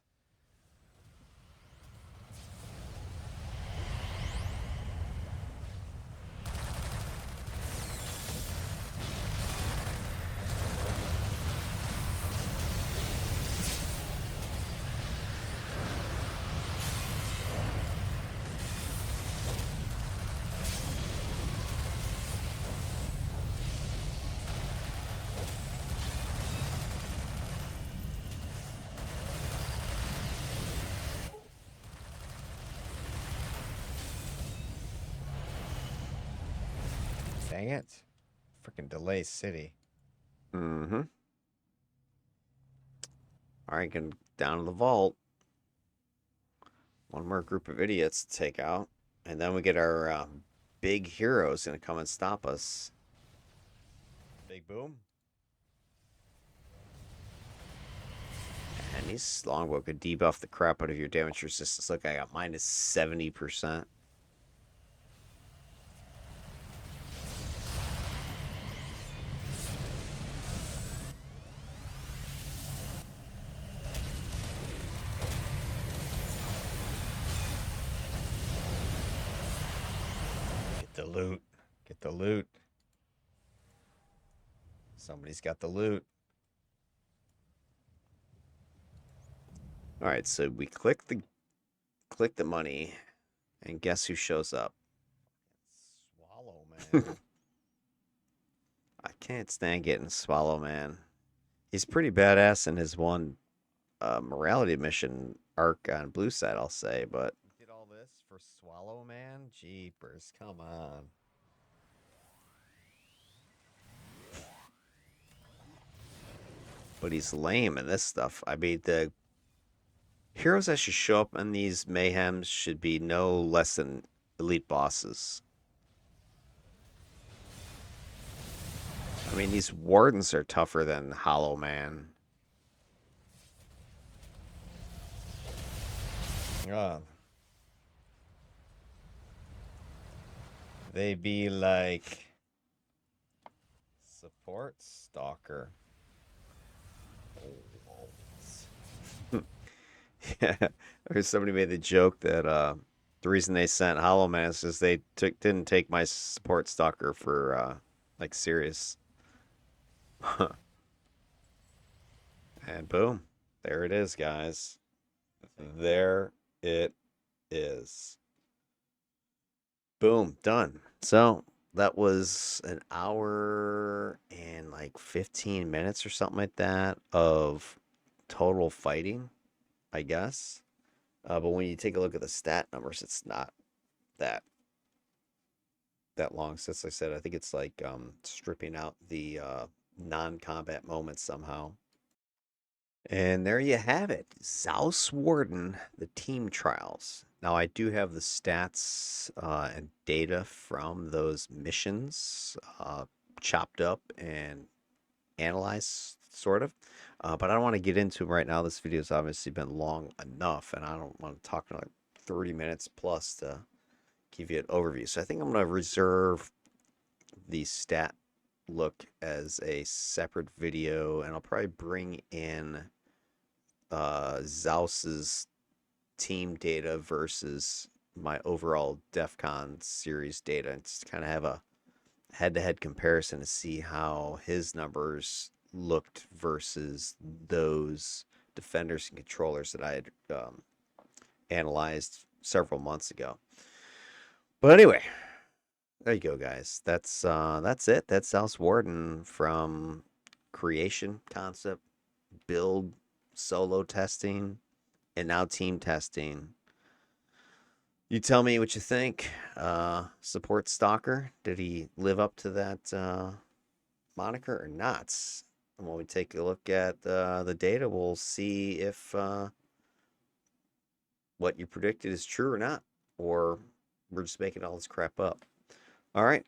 Dang it. Freaking delay city. Mm-hmm. All right, going down to the vault. One more group of idiots to take out. And then we get our big heroes going to come and stop us. Big boom. And these longbow could debuff the crap out of your damage resistance. Look, I got minus 70%. Get the loot. Get the loot. Somebody's got the loot. All right, so we click the money, and guess who shows up? Swallow, man. I can't stand getting Swallow Man. He's pretty badass in his one morality mission arc on Blue Side, I'll say, but Did all this for Swallow, man? Jeepers, come on. he's lame in this stuff. I mean, the heroes that should show up in these mayhems should be no less than elite bosses. I mean, these wardens are tougher than Hollow Man. They be like support Stalker. Yeah, or somebody made the joke that the reason they sent Hollow Man is they didn't take my support stalker for like serious. And boom, there it is, guys. There it is. Boom, done. So that was an hour and like 15 minutes or something like that of total fighting, I guess. But when you take a look at the stat numbers, it's not that long. Since I said, I think it's like stripping out the non-combat moments somehow. And there you have it, Xaos Warden, the team trials. Now I do have the stats and data from those missions chopped up and analyzed, sort of. But I don't want to get into them right now. This video's obviously been long enough, and I don't want to talk for like 30 minutes plus to give you an overview. So I think I'm going to reserve the stat look as a separate video, and I'll probably bring in Xaos's team data versus my overall DEF CON series data, and just kind of have a head-to-head comparison to see how his numbers looked versus those defenders and controllers that I had analyzed several months ago. But anyway, there you go, guys. That's it. That's Xaos Warden from creation, concept, build, solo testing, and now team testing. You tell me what you think. Support Stalker. Did he live up to that moniker or not? And when we take a look at the data, we'll see if what you predicted is true or not, or we're just making all this crap up. All right.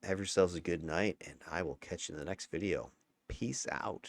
Have yourselves a good night, and I will catch you in the next video. Peace out.